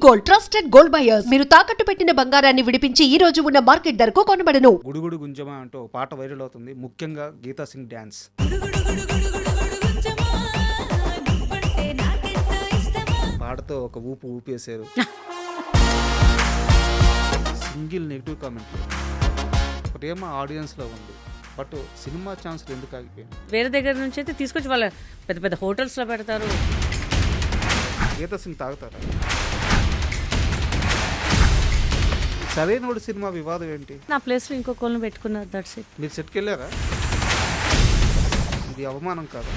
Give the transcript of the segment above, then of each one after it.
Gold, trusted gold buyers. మీరు తాకట్టు పెట్టిన బంగారాన్ని విడిపించి ఈ రోజు ఉన్న మార్కెట్ ధరకు కొనబడను. గుడుగుడు గుంజమా అంటూ ఒక పాట వైరల్ అవుతుంది, ముఖ్యంగా గీతా సింగ్ డ్యాన్స్. పాటతో ఒక ఊపు ఊపేశారు. సింగిల్ నెగిటివ్ కామెంట్ ప్రేమ ఆడియన్స్లో ఉంది, బట్ సినిమా ఛాన్స్లు ఎందుకు ఆగిపోయింది? వేరే దగ్గర నుంచి అయితే తీసుకొచ్చి వాళ్ళ పెద్ద పెద్ద హోటల్స్లో పెడతారు. గీతా సింగ్ తాగుతారా? సరైనోడు సినిమా వివాదం ఏంటి? నా ప్లేస్లో ఇంకొకళ్ళని పెట్టుకున్నారు, దట్స్ ఇట్. మీరు సెట్కి వెళ్ళారా? ఇది అవమానం కాదు.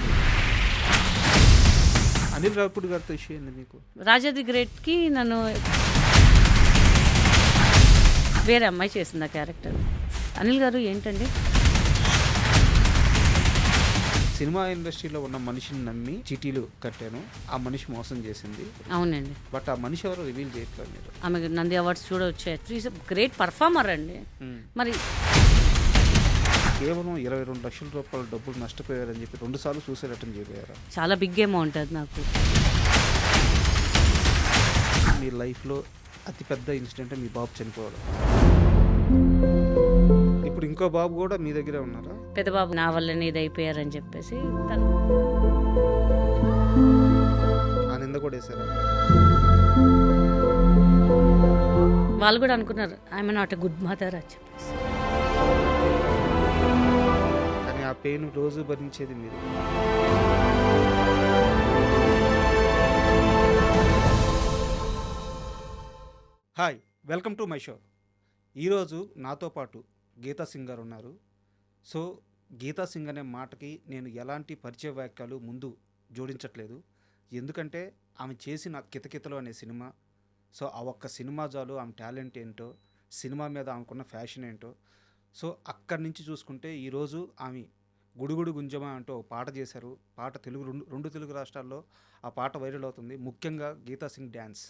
అనిల్ రావిపూడి గారితో ఇష్యూ ఏంది మీకు? రాజా ది గ్రేట్కి నన్ను వేరే అమ్మాయి చేసింది ఆ క్యారెక్టర్. అనిల్ గారు ఏంటండి, సినిమా ఇండస్ట్రీలో ఉన్న మనిషిని నమ్మి చీటీలు కట్టాను, ఆ మనిషి మోసం చేసింది. అవునండి, బట్ ఆ మనిషి ఎవరో రివీల్ చేయట్లేదు మీరు. ఆమె నంది అవార్డ్స్ కూడా వచ్చాయి. ఈజ్ గ్రేట్ పర్ఫార్మర్ అండి. మరి కేవలం 22 లక్షల రూపాయల డబ్బులు నష్టపోయారని చెప్పి 2 సార్లు సూసైడ్ అటెంప్ట్ చేయబోయారు. చాలా బిగ్ అమౌంట్ అది నాకు. మీ లైఫ్లో అతిపెద్ద ఇన్సిడెంట్ మీ బాబు చనిపోవడం. ఇప్పుడు ఇంకో బాబు కూడా మీ దగ్గరే ఉన్నారా? పెద్ద బాబు నా వల్లనే ఇది అయిపోయారని చెప్పేసి తను ఆ నింద కూడా వేసారా? వాళ్ళు కూడా అనుకున్నారు I'm not a good mother అని చెప్పేసి. కానీ ఆ పెయిన్ రోజు భరించేది మీరు. Hi, welcome to my show. ఈరోజు నాతో పాటు గీతా సింగ్ గారు ఉన్నారు. సో గీతా సింగ్ అనే మాటకి నేను ఎలాంటి పరిచయ వాక్యాలు ముందు జోడించట్లేదు, ఎందుకంటే ఆమె చేసిన కితకితలు అనే సినిమా. సో ఆ ఒక్క సినిమా చాలు ఆమె టాలెంట్ ఏంటో, సినిమా మీద ఆమెకున్న ఫ్యాషన్ ఏంటో. సో అక్కడి నుంచి చూసుకుంటే ఈరోజు ఆమె గుడుగుడు గుంజమా అంటూ ఒక పాట చేశారు. పాట రెండు తెలుగు రాష్ట్రాల్లో ఆ పాట వైరల్ అవుతుంది, ముఖ్యంగా గీతా సింగ్ డ్యాన్స్.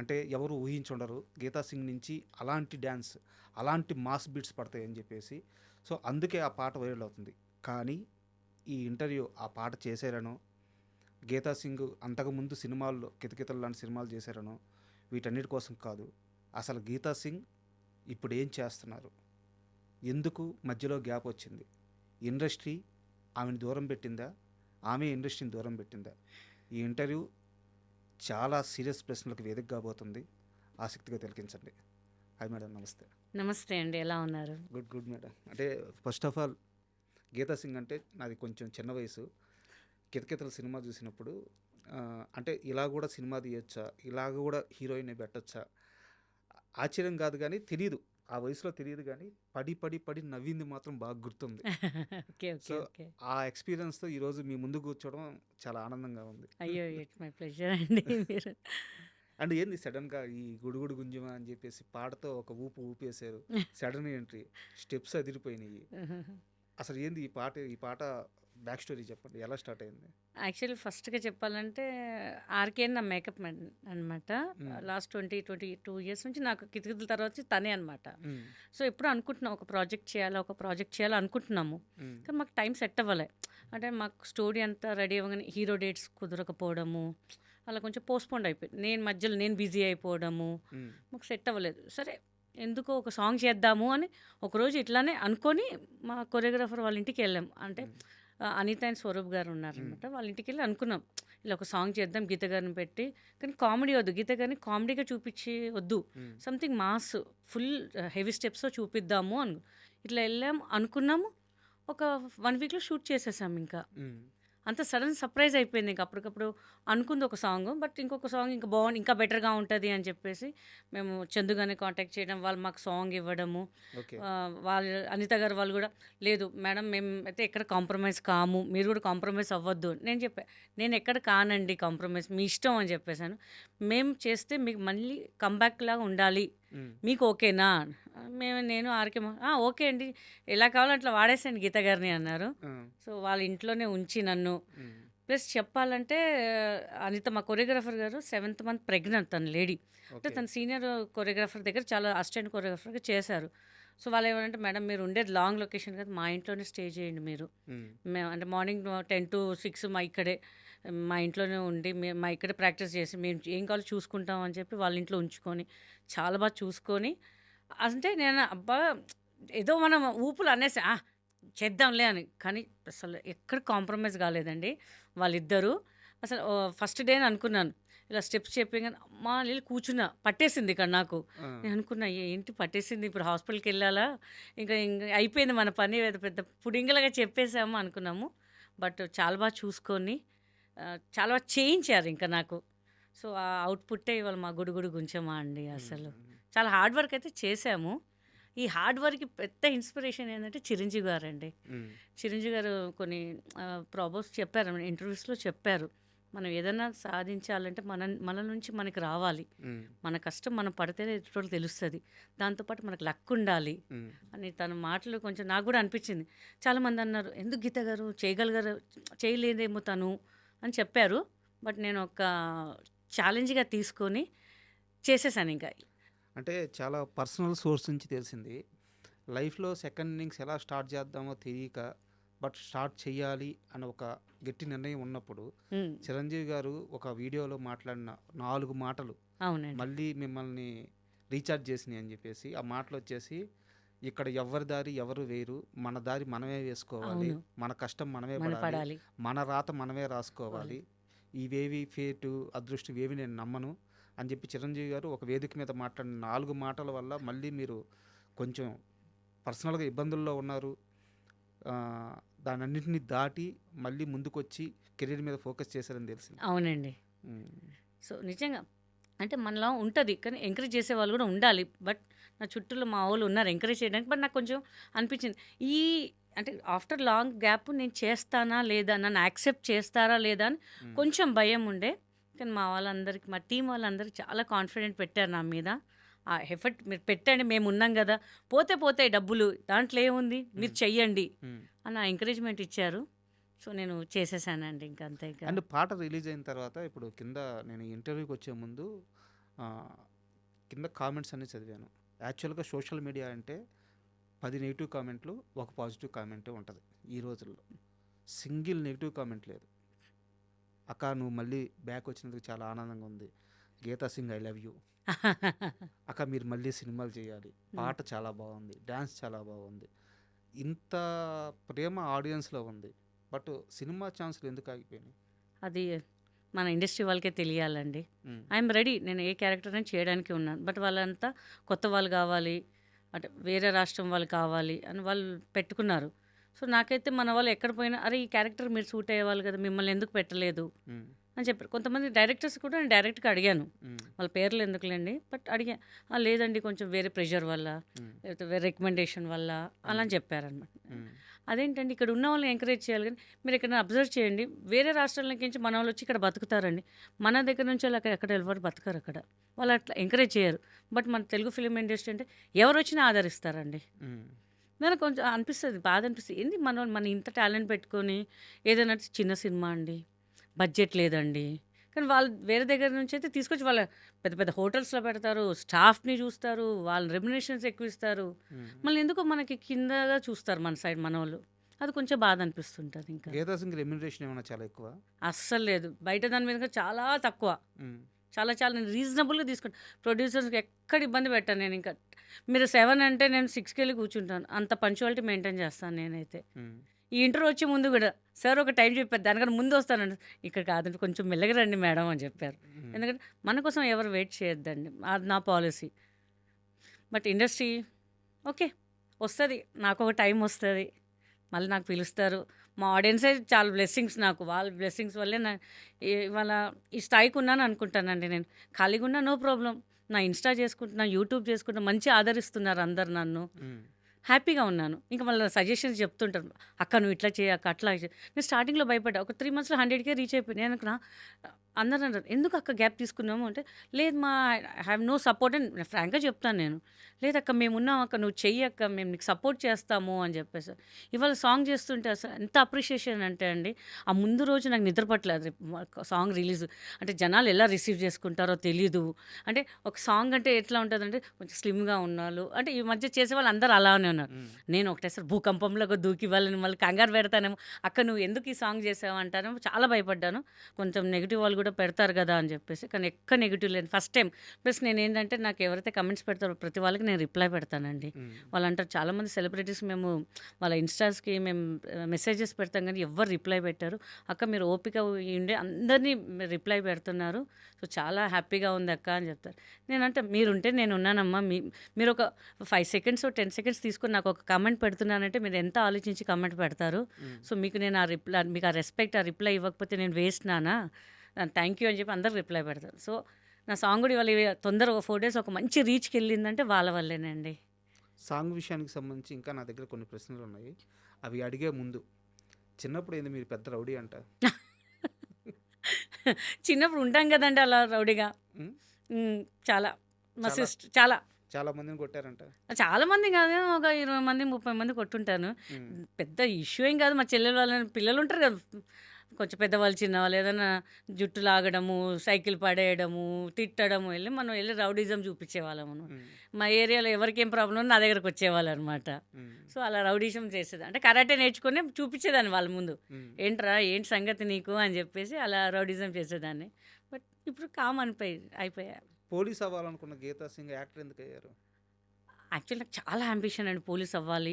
అంటే ఎవరు ఊహించుండరు గీతా సింగ్ నుంచి అలాంటి డ్యాన్స్, అలాంటి మాస్ బీట్స్ పడతాయని చెప్పేసి. సో అందుకే ఆ పాట వైరల్ అవుతుంది. కానీ ఈ ఇంటర్వ్యూ ఆ పాట చేశారనో, గీతా సింగ్ అంతకుముందు సినిమాల్లో కితకితలు లాంటి సినిమాలు చేశారనో, వీటన్నిటి కోసం కాదు. అసలు గీతా సింగ్ ఇప్పుడు ఏం చేస్తున్నారు, ఎందుకు మధ్యలో గ్యాప్ వచ్చింది, ఇండస్ట్రీ ఆమెను దూరం పెట్టిందా, ఆమె ఇండస్ట్రీని దూరం పెట్టిందా? ఈ ఇంటర్వ్యూ చాలా సీరియస్ ప్రశ్నలకు వేదిక కాబోతుంది, ఆసక్తిగా తిలకించండి. హాయ్ మేడం, నమస్తే. నమస్తే అండి, ఎలా ఉన్నారు? Good madam. అంటే first of all Geeta Singh అంటే నాది కొంచెం చిన్న వయసు. కితకితల సినిమా చూసినప్పుడు అంటే ఇలా కూడా సినిమా తీయొచ్చా, ఇలాగ కూడా హీరోయిన్ పెట్టచ్చా, ఆశ్చర్యం కాదు కానీ తెలియదు, ఆ వయసులో తెలియదు కానీ పడి పడి పడి నవ్వింది మాత్రం బాగా గుర్తుంది. సో ఆ ఎక్స్పీరియన్స్తో ఈరోజు మీ ముందు కూర్చోవడం చాలా ఆనందంగా ఉంది. అయ్యో, ఇట్స్ మై ప్లెజర్ అండి. మీరు అండ్ ఏంది సడన్గా ఈ గుడుగుడు గుంజమా అని చెప్పేసి పాటతో ఒక ఊపు ఊపేశారు, సడన్ ఎంట్రీ, స్టెప్స్ అదిరిపోయినాయి. అసలు ఏంది ఈ పాట బ్యాక్ స్టోరీ చెప్పండి, ఎలా స్టార్ట్ అయింది? యాక్చువల్లీ ఫస్ట్గా చెప్పాలంటే ఆర్కే నా మేకప్ మ్యాన్ అనమాట. లాస్ట్ 22 ఇయర్స్ నుంచి నాకు కితకితల తర్వాత వచ్చి తనే అనమాట. సో ఎప్పుడు అనుకుంటున్నాం ఒక ప్రాజెక్ట్ చేయాలి అనుకుంటున్నాము, కానీ మాకు టైం సెట్ అవ్వలే. అంటే మాకు స్టోరీ అంతా రెడీ అవ్వగానే హీరో డేట్స్ కుదరకపోవడము, అలా కొంచెం పోస్ట్పోండ్ అయిపోయింది. మధ్యలో నేను బిజీ అయిపోవడము, మాకు సెట్ అవ్వలేదు. సరే ఎందుకో ఒక సాంగ్ చేద్దాము అని ఒకరోజు ఇట్లానే అనుకొని మా కొరియోగ్రాఫర్ వాళ్ళ ఇంటికి వెళ్ళాం. అంటే అనిత అండ్ స్వరూప్ గారు ఉన్నారనమాట, వాళ్ళ ఇంటికి వెళ్ళి అనుకున్నాం ఇలా ఒక సాంగ్ చేద్దాం గీత గారిని పెట్టి, కానీ కామెడీ వద్దు, గీత గారిని కామెడీగా చూపించి వద్దు, సంథింగ్ మాస్ ఫుల్ హెవీ స్టెప్స్తో చూపిద్దాము ఇట్లా వెళ్ళాం అనుకున్నాము. ఒక 1 వీక్లో షూట్ చేసేసాం. ఇంకా అంత సడన్ సర్ప్రైజ్ అయిపోయింది. ఇంకా అప్పటికప్పుడు అనుకుంది ఒక సాంగ్, బట్ ఇంకొక సాంగ్ ఇంకా బాగుంది, ఇంకా బెటర్గా ఉంటుంది అని చెప్పేసి మేము చందుగానే కాంటాక్ట్ చేయడం, వాళ్ళు మాకు సాంగ్ ఇవ్వడము. వాళ్ళు అనిత గారు వాళ్ళు కూడా లేదు మేడం మేము అయితే ఎక్కడ కాంప్రమైజ్ కాము, మీరు కూడా కాంప్రమైజ్ అవ్వద్దు. నేను ఎక్కడ కానండి కాంప్రమైజ్, మీ ఇష్టం అని చెప్పేసాను. మేము చేస్తే మీకు మళ్ళీ కంబ్యాక్ లాగా ఉండాలి, మీకు ఓకేనా? నేను ఆర్కే ఓకే అండి, ఎలా కావాలో అట్లా వాడేసాను గీత గారిని అన్నారు. సో వాళ్ళ ఇంట్లోనే ఉంచి నన్ను, ప్లస్ చెప్పాలంటే అనిత మా కొరియోగ్రాఫర్ గారు 7th మంత్ ప్రెగ్నెంట్, తన లేడీ. అంటే తన సీనియర్ కొరియోగ్రాఫర్ దగ్గర చాలా అసిస్టెంట్ కొరియోగ్రాఫర్గా చేశారు. సో వాళ్ళు ఏమంటే మేడం మీరు ఉండేది లాంగ్ లొకేషన్ కదా, మా ఇంట్లోనే స్టే చేయండి మీరు, మేము అంటే మార్నింగ్ 10 to 6 మా ఇక్కడే, మా ఇంట్లోనే ఉండి మా ఇక్కడే ప్రాక్టీస్ చేసి మేము ఏం కావాలో చూసుకుంటాం అని చెప్పి వాళ్ళ ఇంట్లో ఉంచుకొని చాలా బాగా చూసుకొని అంటే నేను అబ్బా ఏదో మనం ఊపులు అనేసి చేద్దాంలే అని కానీ అసలు ఎక్కడ కాంప్రమైజ్ కాలేదండి వాళ్ళిద్దరూ. అసలు ఫస్ట్ డే అనుకున్నాను ఇలా స్టెప్స్ చెప్పగానే అమ్మా వెళ్ళి కూర్చున్నా, పట్టేసింది ఇక్కడ నాకు. నేను అనుకున్నా ఏంటి పట్టేసింది, ఇప్పుడు హాస్పిటల్కి వెళ్ళాలా, ఇంకా ఇంకా అయిపోయింది మన పని, ఏదో పెద్ద పుడింగలుగా చెప్పేసాము అనుకున్నాము. బట్ చాలా బాగా చూసుకొని చాలా బాగా చేయించారు ఇంకా నాకు. సో ఆ అవుట్పుట్టే ఇవాళ మా గుడుగుడు గుంచమా అండి. అసలు చాలా హార్డ్ వర్క్ అయితే చేశాము. ఈ హార్డ్ వర్క్కి పెద్ద ఇన్స్పిరేషన్ ఏంటంటే చిరంజీవి గారు అండి. చిరంజీవి గారు కొన్ని ప్రాబ్లమ్స్ చెప్పారు, ఇంటర్వ్యూస్లో చెప్పారు, మనం ఏదైనా సాధించాలంటే మన నుంచి మనకి రావాలి, మన కష్టం మనం పడితేనే ఎదుటి తెలుస్తుంది, దాంతోపాటు మనకు లక్ ఉండాలి అని తన మాటలు కొంచెం నాకు కూడా అనిపించింది. చాలామంది అన్నారు ఎందుకు గీత గారు చేయగలగారు, చేయలేదేమో తను అని చెప్పారు. బట్ నేను ఒక ఛాలెంజ్గా తీసుకొని చేసేసాను. ఇంకా అంటే చాలా పర్సనల్ సోర్స్ నుంచి తెలిసింది. లైఫ్లో సెకండ్ ఇన్నింగ్స్ ఎలా స్టార్ట్ చేద్దామో తెలియక బట్ స్టార్ట్ చేయాలి అని ఒక గట్టి నిర్ణయం ఉన్నప్పుడు చిరంజీవి గారు ఒక వీడియోలో మాట్లాడిన 4 మాటలు అవునండి, మళ్ళీ మిమ్మల్ని రీఛార్జ్ చేసినాయి అని చెప్పేసి, ఆ మాటలు వచ్చేసి ఇక్కడ ఎవరి దారి ఎవరు వేరు, మన దారి మనమే వేసుకోవాలి, అవును, మన కష్టం మనమే మన పడాలి, పడాలి. మన రాత మనమే రాసుకోవాలి, ఇవేవి ఫేటు అదృష్టం ఇవేవి నేను నమ్మను అని చెప్పి చిరంజీవి గారు ఒక వేదిక మీద మాట్లాడిన 4 మాటల వల్ల మళ్ళీ మీరు కొంచెం పర్సనల్గా ఇబ్బందుల్లో ఉన్నారు. దానన్నింటినీ దాటి మళ్ళీ ముందుకొచ్చి కెరీర్ మీద ఫోకస్ చేశారని తెలిసింది. అవునండి. సో నిజంగా అంటే మనలో ఉంటుంది, కానీ ఎంకరేజ్ చేసే వాళ్ళు కూడా ఉండాలి. బట్ నా చుట్టూలో మా వాళ్ళు ఉన్నారు ఎంకరేజ్ చేయడానికి. బట్ నాకు కొంచెం అనిపించింది ఈ అంటే ఆఫ్టర్ లాంగ్ గ్యాప్ నేను చేస్తానా లేదా, నన్ను యాక్సెప్ట్ చేస్తారా లేదా అని కొంచెం భయం ఉండే. కానీ మా వాళ్ళందరికీ, మా టీం వాళ్ళందరికీ చాలా కాన్ఫిడెంట్ పెట్టారు నా మీద. ఆ ఎఫర్ట్ మీరు పెట్టండి, మేము ఉన్నాం కదా, పోతాయి డబ్బులు, దాంట్లో ఏముంది, మీరు చెయ్యండి అన్న ఎంకరేజ్మెంట్ ఇచ్చారు. సో నేను చేసేసానండి ఇంకా అంతే. అండ్ పాట రిలీజ్ అయిన తర్వాత ఇప్పుడు కింద నేను ఇంటర్వ్యూకి వచ్చే ముందు కింద కామెంట్స్ అన్నీ చదివాను. యాక్చువల్గా సోషల్ మీడియా అంటే 10 నెగిటివ్ కామెంట్లు, ఒక పాజిటివ్ కామెంటే ఉంటుంది. ఈ రోజుల్లో సింగిల్ నెగిటివ్ కామెంట్ లేదు. అక్క నువ్వు మళ్ళీ బ్యాక్ వచ్చినందుకు చాలా ఆనందంగా ఉంది, Geetha Singh I love you, అక్క మీరు మళ్ళీ సినిమాలు చేయాలి, పాట చాలా బాగుంది, డ్యాన్స్ చాలా బాగుంది, ఇంత ప్రేమ ఆడియన్స్లో ఉంది. బట్ సినిమా ఛాన్సులు ఎందుకు ఆగిపోయినాయి? అది మన ఇండస్ట్రీ వాళ్ళకే తెలియాలండి. ఐఎమ్ రెడీ, నేను ఏ క్యారెక్టర్ అని చేయడానికి ఉన్నాను. బట్ వాళ్ళంతా కొత్త వాళ్ళు కావాలి, అంటే వేరే రాష్ట్రం వాళ్ళు కావాలి అని వాళ్ళు పెట్టుకున్నారు. సో నాకైతే మన వాళ్ళు ఎక్కడ పోయినా అరే ఈ క్యారెక్టర్ మీరు సూట్ అయ్యేవాళ్ళు కదా, మిమ్మల్ని ఎందుకు పెట్టలేదు అని చెప్పారు. కొంతమంది డైరెక్టర్స్ కూడా నేను డైరెక్ట్గా అడిగాను, వాళ్ళ పేర్లు ఎందుకులేండి, బట్ అడిగా లేదండి కొంచెం వేరే ప్రెషర్ వల్ల, లేకపోతే వేరే రికమెండేషన్ వల్ల అలా అని చెప్పారనమాట. అదేంటండి ఇక్కడ ఉన్న వాళ్ళని ఎంకరేజ్ చేయాలి, కానీ మీరు ఇక్కడ అబ్జర్వ్ చేయండి, వేరే రాష్ట్రాలకి నుంచి మన వాళ్ళు వచ్చి ఇక్కడ బతుకుతారండి, మన దగ్గర నుంచి వాళ్ళు ఎక్కడ ఎవరు బతకరు, అక్కడ వాళ్ళు అట్లా ఎంకరేజ్ చేయరు. బట్ మన తెలుగు ఫిలిం ఇండస్ట్రీ అంటే ఎవరు వచ్చినా ఆదరిస్తారండి. నాకు కొంచెం అనిపిస్తుంది, బాధ అనిపిస్తుంది, ఏంది మన ఇంత టాలెంట్ పెట్టుకొని ఏదైనా చిన్న సినిమా అండి, బడ్జెట్ లేదండి, కానీ వాళ్ళు వేరే దగ్గర నుంచి అయితే తీసుకొచ్చి వాళ్ళ పెద్ద పెద్ద హోటల్స్లో పెడతారు, స్టాఫ్ని చూస్తారు, వాళ్ళ రెమ్యునేషన్స్ ఎక్కువ ఇస్తారు, మళ్ళీ ఎందుకో మనకి కిందగా చూస్తారు మన సైడ్ మన వాళ్ళు. అది కొంచెం బాధ అనిపిస్తుంటుంది. ఇంకా గీతా సింగ్ రెమ్యునరేషన్ ఏమైనా చాలా ఎక్కువ? అస్సలు లేదు, బయట దాని మీద చాలా తక్కువ, చాలా నేను రీజనబుల్గా తీసుకుంటాను. ప్రొడ్యూసర్స్కి ఎక్కడ ఇబ్బంది పెట్టాను నేను. ఇంకా మీరు 7 అంటే నేను 6కి వెళ్ళి కూర్చుంటాను, అంత పంచువాలిటీ మెయింటైన్ చేస్తాను నేనైతే. ఈ ఇంటర్వ్యూ వచ్చే ముందు కూడా సార్ ఒక టైం చెప్పారు, దానికన్నా ముందు వస్తానండి, ఇక్కడ కాదండి కొంచెం మెల్లగా రండి మేడం అని చెప్పారు. ఎందుకంటే మన కోసం ఎవరు వెయిట్ చేయొద్దండి, అది నా పాలసీ. బట్ ఇండస్ట్రీ ఓకే వస్తుంది, నాకు ఒక టైం వస్తుంది, మళ్ళీ నాకు పిలుస్తారు. మా ఆడియన్సే చాలా బ్లెస్సింగ్స్ నాకు, వాళ్ళ బ్లెస్సింగ్స్ వల్లే ఇవాళ ఈ స్థాయికి ఉన్నాను అనుకుంటానండి. నేను ఖాళీగా ఉన్నా నో ప్రాబ్లం, నా ఇన్స్టా చేసుకుంటున్నా, యూట్యూబ్ చేసుకుంటున్నా, మంచి ఆదరిస్తున్నారు అందరు నన్ను, హ్యాపీగా ఉన్నాను. ఇంకా మళ్ళీ సజెషన్స్ చెప్తుంటారు, అక్క నువ్వు ఇట్లా చేయి, అక్క అట్లా చేయి. నేను స్టార్టింగ్లో భయపడ్డా, ఒక 3 monthsలో 100K రీచ్ అయిపోయింది. నేను అనుకున్నా అందరూ అన్నారు, "ఎందుకు అక్క గ్యాప్ తీసుకున్నాము?" అంటే, "లేదు మా ఐ హ్యావ్ నో సపోర్ట్" అని ఫ్రాంక్‌గా చెప్తాను నేను. "లేదక్క మేమున్నాం అక్క, నువ్వు చెయ్యి అక్క, మేము నీకు సపోర్ట్ చేస్తాము" అని చెప్పేసి. ఇవాళ సాంగ్ చేస్తుంటే అసలు ఎంత అప్రిషియేషన్ అంటే అండి, ఆ ముందు రోజు నాకు నిద్ర పట్టలేదు. సాంగ్ రిలీజ్ అంటే జనాలు ఎలా రిసీవ్ చేసుకుంటారో తెలీదు. అంటే ఒక సాంగ్ అంటే ఎట్లా ఉంటుందంటే కొంచెం స్లిమ్‌గా ఉన్నోళ్ళు అంటే ఈ మధ్య చేసేవాళ్ళు అందరూ అలానే ఉన్నారు. నేను ఒకటేసారి భూకంపంలాగా దూకి వాళ్ళని మళ్ళీ కంగారు పెడతానేమో, "అక్క నువ్వు ఎందుకు ఈ సాంగ్ చేసావు" అంటారేమో, చాలా భయపడ్డాను. కొంచెం నెగిటివ్ వాళ్ళు కూడా పెడతారు కదా అని చెప్పేసి, కానీ ఎక్క నెగిటివ్ లేదు ఫస్ట్ టైం. ప్లస్ నేనేంటంటే నాకు ఎవరైతే కమెంట్స్ పెడతారో ప్రతి వాళ్ళకి నేను రిప్లై పెడతానండి. వాళ్ళు అంటారు, చాలామంది సెలబ్రిటీస్ మేము వాళ్ళ ఇన్స్టాస్కి మేము మెసేజెస్ పెడతాం కానీ ఎవ్వరు రిప్లై పెట్టారు. అక్క మీరు ఓపిక ఉండి అందరినీ రిప్లై పెడుతున్నారు, సో చాలా హ్యాపీగా ఉంది అక్క అని చెప్తారు. నేనంటే మీరుంటే నేను ఉన్నానమ్మా, మీరు ఒక 5 సెకండ్స్ 10 సెకండ్స్ తీసుకొని నాకు ఒక కమెంట్ పెడుతున్నానంటే మీరు ఎంత ఆలోచించి కమెంట్ పెడతారు. సో మీకు నేను ఆ రిప్లై, మీకు ఆ రెస్పెక్ట్, ఆ రిప్లై ఇవ్వకపోతే నేను వేస్ట్ నానా, థ్యాంక్ యూ అని చెప్పి అందరు రిప్లై పెడతారు. సో నా సాంగ్ కూడా ఇవాళ తొందరగా ఒక 4 డేస్ ఒక మంచి రీచ్కి వెళ్ళిందంటే వాళ్ళ వల్లేనండి. సాంగ్ విషయానికి సంబంధించి ఇంకా నా దగ్గర కొన్ని ప్రశ్నలు ఉన్నాయి. అవి అడిగే ముందు, చిన్నప్పుడు ఏంది మీరు పెద్ద రౌడీ అంట? చిన్నప్పుడు ఉంటాం కదండి అలా రౌడీగా. ఉమ్, చాలా మా చాలా సిస్టర్ చాలా చాలా మందిని కొట్టారంట. చాలా మంది కాదు, ఒక 20 మంది 30 మంది కొట్టుంటాను. ఉమ్, పెద్ద ఇష్యూ ఏం కాదు. మా చెల్లెల వాళ్ళని పిల్లలు ఉంటారు కదా, కొంచెం పెద్దవాళ్ళు చిన్నవాళ్ళు ఏదైనా జుట్టు లాగడము, సైకిల్ పడేయడము, తిట్టడము, మనం వెళ్ళి రౌడీజం చూపించేవాళ్ళము. ఉమ్, మా ఏరియాలో ఎవరికి ఏం ప్రాబ్లం ఉన్నా నా దగ్గరకు వచ్చేవాళ్ళు అనమాట. ఉమ్, సో అలా రౌడీజం చేసేది అంటే కరాటే నేర్చుకొని చూపించేదాన్ని వాళ్ళ ముందు, ఉమ్. ఏంట్రా ఏంటి సంగతి నీకు అని చెప్పేసి అలా రౌడీజం చేసేదాన్ని. బట్ ఇప్పుడు కామ్ అయిపోయా. పోలీస్ అవ్వాలనుకున్న గీతా సింగ్ యాక్టర్ ఎందుకు అయ్యారు? యాక్చువల్లీ నాకు చాలా అంబిషన్ అండి, పోలీస్ అవ్వాలి,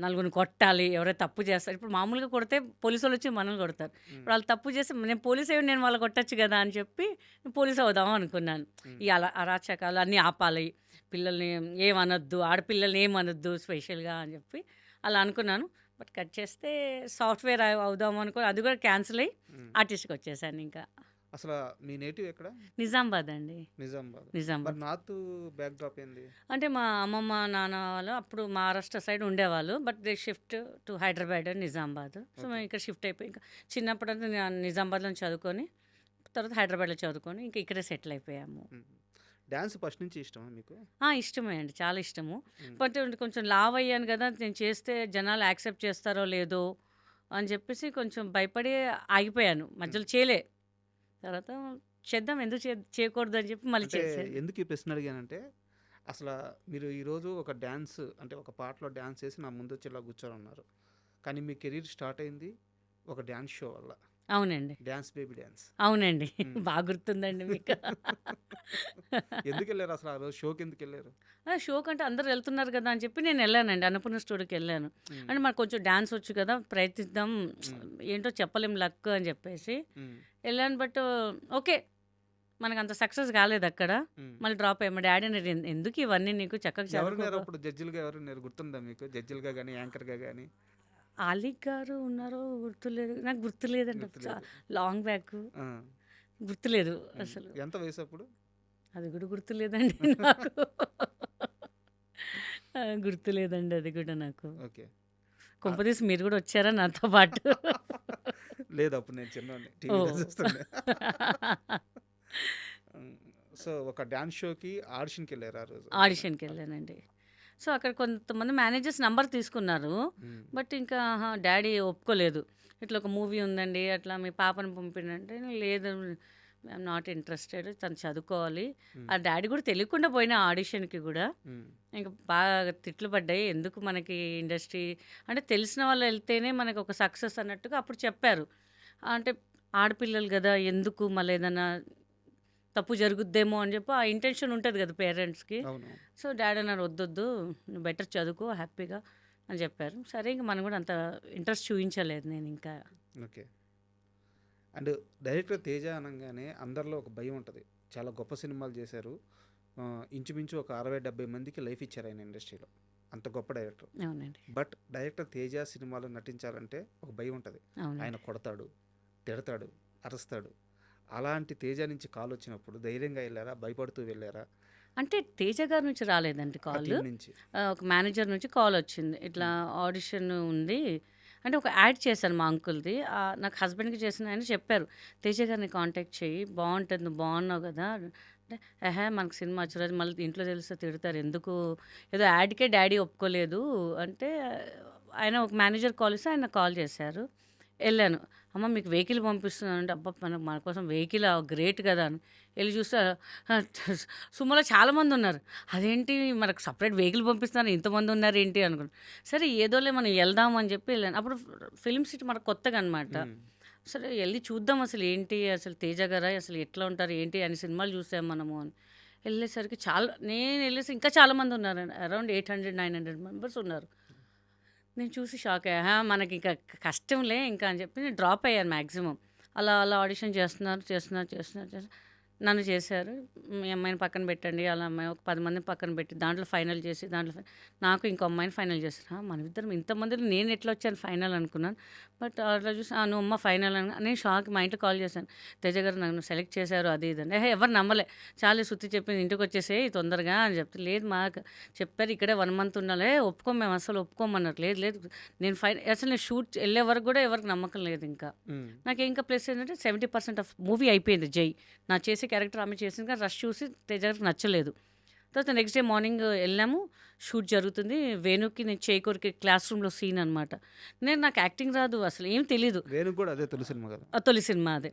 నలుగురిని కొట్టాలి, ఎవరైతే తప్పు చేస్తారు. ఇప్పుడు మామూలుగా కొడితే పోలీసు వాళ్ళు వచ్చి మనల్ని కొడతారు. ఇప్పుడు వాళ్ళు తప్పు చేస్తే నేను పోలీస్ అయ్యి నేను వాళ్ళు కొట్టచ్చు కదా అని చెప్పి పోలీస్ అవుదాం అనుకున్నాను. ఈ అరాచకాలు అన్నీ ఆపాలి, పిల్లల్ని ఏమనొద్దు, ఆడపిల్లల్ని ఏమనొద్దు స్పెషల్గా అని చెప్పి అలా అనుకున్నాను. బట్ కట్ చేస్తే సాఫ్ట్వేర్ అవుదాం అనుకో, అది కూడా క్యాన్సిల్ అయ్యి ఆర్టిస్ట్కి వచ్చేసాను. ఇంకా అసలు మీ నేటివ్ ఎక్కడ? నిజామాబాద్ అండి. నిజామాబాద్. నిజామాబాద్ మరి నార్త్ బ్యాక్ డ్రాప్ ఏంది? అంటే మా అమ్మమ్మ నాన్న వాళ్ళు అప్పుడు మహారాష్ట్ర సైడ్ ఉండేవాళ్ళు, but they shift to Hyderabad and Nizamabad. So మేము ఇక్కడ షిఫ్ట్ అయిపోయి ఇంకా చిన్నప్పుడు అంటే నేను నిజామాబాద్లో చదువుకొని తర్వాత హైదరాబాద్లో చదువుకొని ఇంకా ఇక్కడే సెటిల్ అయిపోయాము. డ్యాన్స్ ఫస్ట్ నుంచి ఇష్టమా మీకు? ఇష్టమే అండి, చాలా ఇష్టము. బట్ కొంచెం లావ్ అయ్యాను కదా, నేను చేస్తే జనాలు యాక్సెప్ట్ చేస్తారో లేదో అని చెప్పేసి కొంచెం భయపడి ఆగిపోయాను, మధ్యలో చేయలే. తర్వాత చేద్దాం, ఎందుకు చేయకూడదు అని చెప్పి మళ్ళీ అంటే చేసాను. ఎందుకు ఈ ప్రశ్న అడిగానంటే, అసలు మీరు ఈరోజు ఒక డ్యాన్స్ అంటే ఒక పాటలో డ్యాన్స్ చేసి నా ముందు వచ్చి ఇలా కూర్చొని ఉన్నారు, కానీ మీ కెరీర్ స్టార్ట్ అయింది ఒక డ్యాన్స్ షో వల్ల. అవునండి, డ్యాన్స్ బేబీ డ్యాన్స్. అవునండి. బాగా గుర్తుందండి మీకు. ఎందుకు వెళ్ళారు అసలు? ఆ రోజు షోకి ఎందుకు వెళ్ళారు? షో కంటే అందరు వెళ్తున్నారు కదా అని చెప్పి నేను వెళ్ళానండి, అన్నపూర్ణ స్టూడియోకి వెళ్ళాను. అంటే మనకు కొంచెం డ్యాన్స్ వచ్చు కదా, ప్రయత్నిద్దాం, ఏంటో చెప్పలేం లక్ అని చెప్పేసి వెళ్ళాను. బట్ ఓకే, మనకు అంత సక్సెస్ కాలేదు అక్కడ. మళ్ళీ డ్రాప్ అయ్యా. మా డాడీ అన్నాడు, ఎందుకు ఇవన్నీ నీకు చక్కగా ఎవరున్నారు చదువుకో." అప్పుడు జడ్జిలుగా? ఎవరున్నారు గుర్తుందా మీకు? జడ్జిలుగా కానీ యాంకర్గా కానీ? ఆలీ గారు ఉన్నారో గుర్తులేదు, నాకు గుర్తులేదండి. గుర్తులేదు. లాంగ్ బ్యాక్ గుర్తులేదు అసలు. ఎంత వయసు అప్పుడు? అది కూడా గుర్తులేదండి నాకు. గుర్తులేదండి అది కూడా నాకు. ఓకే. కొంపదీసి మీరు కూడా వచ్చారా నాతో పాటు? లేదు, అప్పుడు నేను చిన్నవాడిని, ఓ టీవీలో చూస్తుండే. సో ఒక డ్యాన్స్ షోకి ఆడిషన్కి వెళ్ళారు ఆ రోజు? ఆడిషన్కి వెళ్ళానండి. సో అక్కడ కొంతమంది మేనేజర్స్ నంబర్ తీసుకున్నారు, బట్ ఇంకా డాడీ ఒప్పుకోలేదు. ఇట్లా ఒక మూవీ ఉందండి, అట్లా మీ పాపను పంపినంటే, లేదు ఐఎమ్ నాట్ ఇంట్రెస్టెడ్, తను చదువుకోవాలి. ఆ డాడీ కూడా తెలియకుండా పోయిన ఆడిషన్కి కూడా. ఇంకా బాగా తిట్లు పడ్డాయి, ఎందుకు మనకి ఇండస్ట్రీ అంటే తెలిసిన వాళ్ళు వెళ్తేనే మనకు ఒక సక్సెస్ అన్నట్టుగా అప్పుడు చెప్పారు. అంటే ఆడపిల్లలు కదా, ఎందుకు మళ్ళీ ఏదైనా తప్పు జరుగుద్దేమో అని చెప్పి ఆ ఇంటెన్షన్ ఉంటుంది కదా పేరెంట్స్కి. అవును. సో డాడీ అన్నారు, వద్దొద్దు నువ్వు బెటర్ చదువుకో హ్యాపీగా అని చెప్పారు. సరే ఇంకా మనం కూడా అంత ఇంట్రెస్ట్ చూపించలేదు నేను ఇంకా. ఓకే. అండ్ డైరెక్టర్ తేజ అనగానే అందరిలో ఒక భయం ఉంటుంది. చాలా గొప్ప సినిమాలు చేశారు, ఇంచుమించు ఒక 60-70 మందికి లైఫ్ ఇచ్చారు ఆయన ఇండస్ట్రీలో, అంత గొప్ప డైరెక్టర్. అవునండి, బట్ డైరెక్టర్ తేజ సినిమాలో నటించాలంటే ఒక భయం ఉంటుంది. అవునండి. ఆయన కొడతాడు, తిడతాడు, అరుస్తాడు. అలాంటి తేజ నుంచి కాల్ వచ్చినప్పుడు ధైర్యంగా వెళ్ళారా, భయపడుతూ వెళ్ళారా? అంటే తేజ గారి నుంచి రాలేదండి ఆ కాల్, టీం నుంచి? ఒక మేనేజర్ నుంచి కాల్ వచ్చింది, ఇట్లా ఆడిషన్ ఉంది అంటే ఒక యాడ్ చేశాను మా అంకుల్‌ది. నాకు హస్బెండ్‌కి చేసిన ఆయన చెప్పారు. "తేజ గారిని కాంటాక్ట్ చెయ్యి. బావుంటది. నువ్వు బాగున్నావు గదా!" అంటే, "ఎహే! మనకు సినిమా వచ్చేరోజు మళ్ళీ ఇంట్లో తెలిస్తే తిడతారు. ఎందుకు ఏదో యాడ్‌కే డ్యాడీ ఒప్పుకోలేదు" అంటే ఆయన ఒక మేనేజర్ కాల్ ఇస్తే ఆయన కాల్ చేశారు. ఎళ్ళాను. "అమ్మ మీకు వెహికల్ పంపిస్తున్నానంటే" అబ్బా! మన కోసం వెహికలా గ్రేట్ కదా! అని. ఎళ్లి చూస్తే సుమోలో చాలామందున్నారు. అదేంటి మనకు సెపరేట్ వెహికల్ పంపిస్తున్నారు ఇంతమందున్నారేంటి అనుకున్నా. సరే ఏదోలే మనం ఎళ్దాం అని చెప్పి ఎళ్ళాను. అప్పుడు ఫిల్మ్ సిటీ మనకు కొత్తగా అనమాట. హ్మ్. సరే ఎళ్లి చూద్దాం అసలు ఏంటి అసలు 'తేజ' గారా అసలు ఎట్లా ఉంటారు ఏంటి అని సినిమాలు చూసాం మనము అని. ఎళ్ళేసరికి నేను ఎళ్ళేసి ఇంకా చాలామందున్నారండి. అరౌండ్ 800, 900 మెంబర్స్ ఉన్నారు. నేను చూసి షాక్ అయ్యా. మనకింక కష్టంలే ఇంకా అని చెప్పి నేను డ్రాప్ అయ్యాను మాక్సిమం. అలా ఆడిషన్ చేస్తున్నారు. నన్ను చేశారు. మీ అమ్మాయిని పక్కన పెట్టండి. అలా అమ్మాయి ఒక 10 మందిని పక్కన పెట్టి దాంట్లో ఫైనల్ చేసి నాకు ఇంకో అమ్మాయిని ఫైనల్ చేశారు. మనమిద్దరం ఇంతమందిలో నేను ఎట్లా వచ్చాను ఫైనల్ అనుకున్నాను. బట్ అట్లా చూసి నువ్వు అమ్మ ఫైనల్ అని నేను షాక్. మా ఇంట్లో కాల్ చేశాను. 'తేజ గారు నన్ను సెలెక్ట్ చేశారు' అది ఇది అని. ఎవరు నమ్మలే. చాలే సుత్తి చెప్పింది ఇంటికి వచ్చేసేయి తొందరగా అని చెప్తే, లేదు మాకు చెప్పారు ఇక్కడే 1 మంత్ ఉండాలి. మేము అసలు ఒప్పుకోమన్నారు. లేదు నేను అసలు నేను షూట్ వెళ్ళే వరకు కూడా ఎవరికి నమ్మకం లేదు ఇంకా. నాకు ఇంకా ప్లస్ ఏంటంటే 70% ఆఫ్ మూవీ అయిపోయింది 'జై'. నా చేసే క్యారెక్టర్ ఆమె చేసింది కానీ రష్ చూసి తేజ గారికి నచ్చలేదు. తర్వాత నెక్స్ట్ డే మార్నింగ్ వెళ్ళాము. షూట్ జరుగుతుంది. వేణుకి నేను చేయి కొరికి క్లాస్ రూమ్లో సీన్ అనమాట. నాకు యాక్టింగ్ రాదు అసలు ఏం తెలీదు. వేణుకు కూడా అదే తొలి సినిమా కదా. తొలి సినిమా అదే.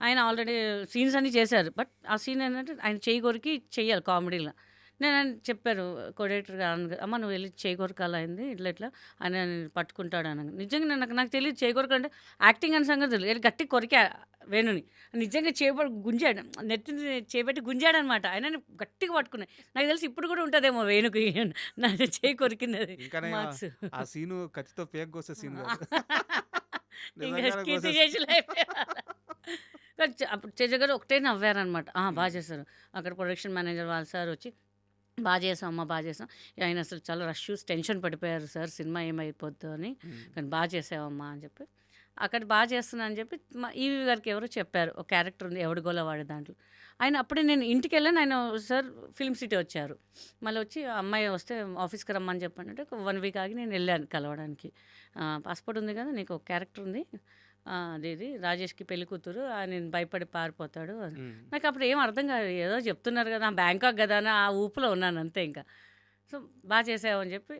ఆయన ఆల్రెడీ సీన్స్ అన్నీ చేశారు. బట్ ఆ సీన్ ఏంటంటే ఆయన చేయి కొరికి చెయ్యాలి కామెడీలో. నేను ఆయన చెప్పారు కొడేటర్గా, అమ్మ నువ్వు వెళ్ళి చేయి కొరకాల అయింది ఇట్లా ఆయన పట్టుకుంటాడు అని. నిజంగా నాకు తెలియదు చేయి కొరక అంటే యాక్టింగ్ అనే సంగతి తెలియదు. గట్టి కొరికా వేణుని. నిజంగా చేపట్టి గుంజాడు, నెత్తిని చేపెట్టి గుంజాడు అనమాట. ఆయన గట్టిగా పట్టుకున్నాయి. నాకు తెలిసి ఇప్పుడు కూడా ఉంటుందేమో వేణుకి నా చేయి కొరికింది అది మార్క్స్. ఆ సీను కత్తితో పేక్ కోసే సీన్ ఇంకా కీర్తి చేసి అప్పుడు తేజ గారు ఒకటే నవ్వారనమాట. బాగా చేశారు. అక్కడ ప్రొడక్షన్ మేనేజర్ వాళ్ళ సార్ వచ్చి బాగా చేసాం అమ్మ బాగా చేసాం. ఆయన అసలు చాలా రష్ టెన్షన్ పడిపోయారు సార్ సినిమా ఏమైపోద్దు అని. కానీ బాగా చేసావమ్మా అని చెప్పి అక్కడ బాగా చేస్తున్నా అని చెప్పి మా ఈవి గారికి ఎవరో చెప్పారు. ఒక క్యారెక్టర్ ఉంది ఎవడిగోలా వాడే దాంట్లో. ఆయన అప్పుడే నేను ఇంటికి వెళ్ళాను. ఆయన సార్ ఫిల్మ్ సిటీ వచ్చారు. మళ్ళీ వచ్చి అమ్మాయి వస్తే ఆఫీస్కి రమ్మని చెప్పండి. ఒక 1 వీక్ ఆగి నేను వెళ్ళాను కలవడానికి. పాస్పోర్ట్ ఉంది కదా నీకు ఒక క్యారెక్టర్ ఉంది అదేది రాజేష్కి పెళ్లి కూతురు నేను భయపడి పారిపోతాడు. నాకు అప్పుడు ఏం అర్థం కాదు. ఏదో చెప్తున్నారు కదా బ్యాంకాక్ కదా అని ఆ ఊపులో ఉన్నాను అంతే. ఇంకా సో బాగా చేసావు అని చెప్పి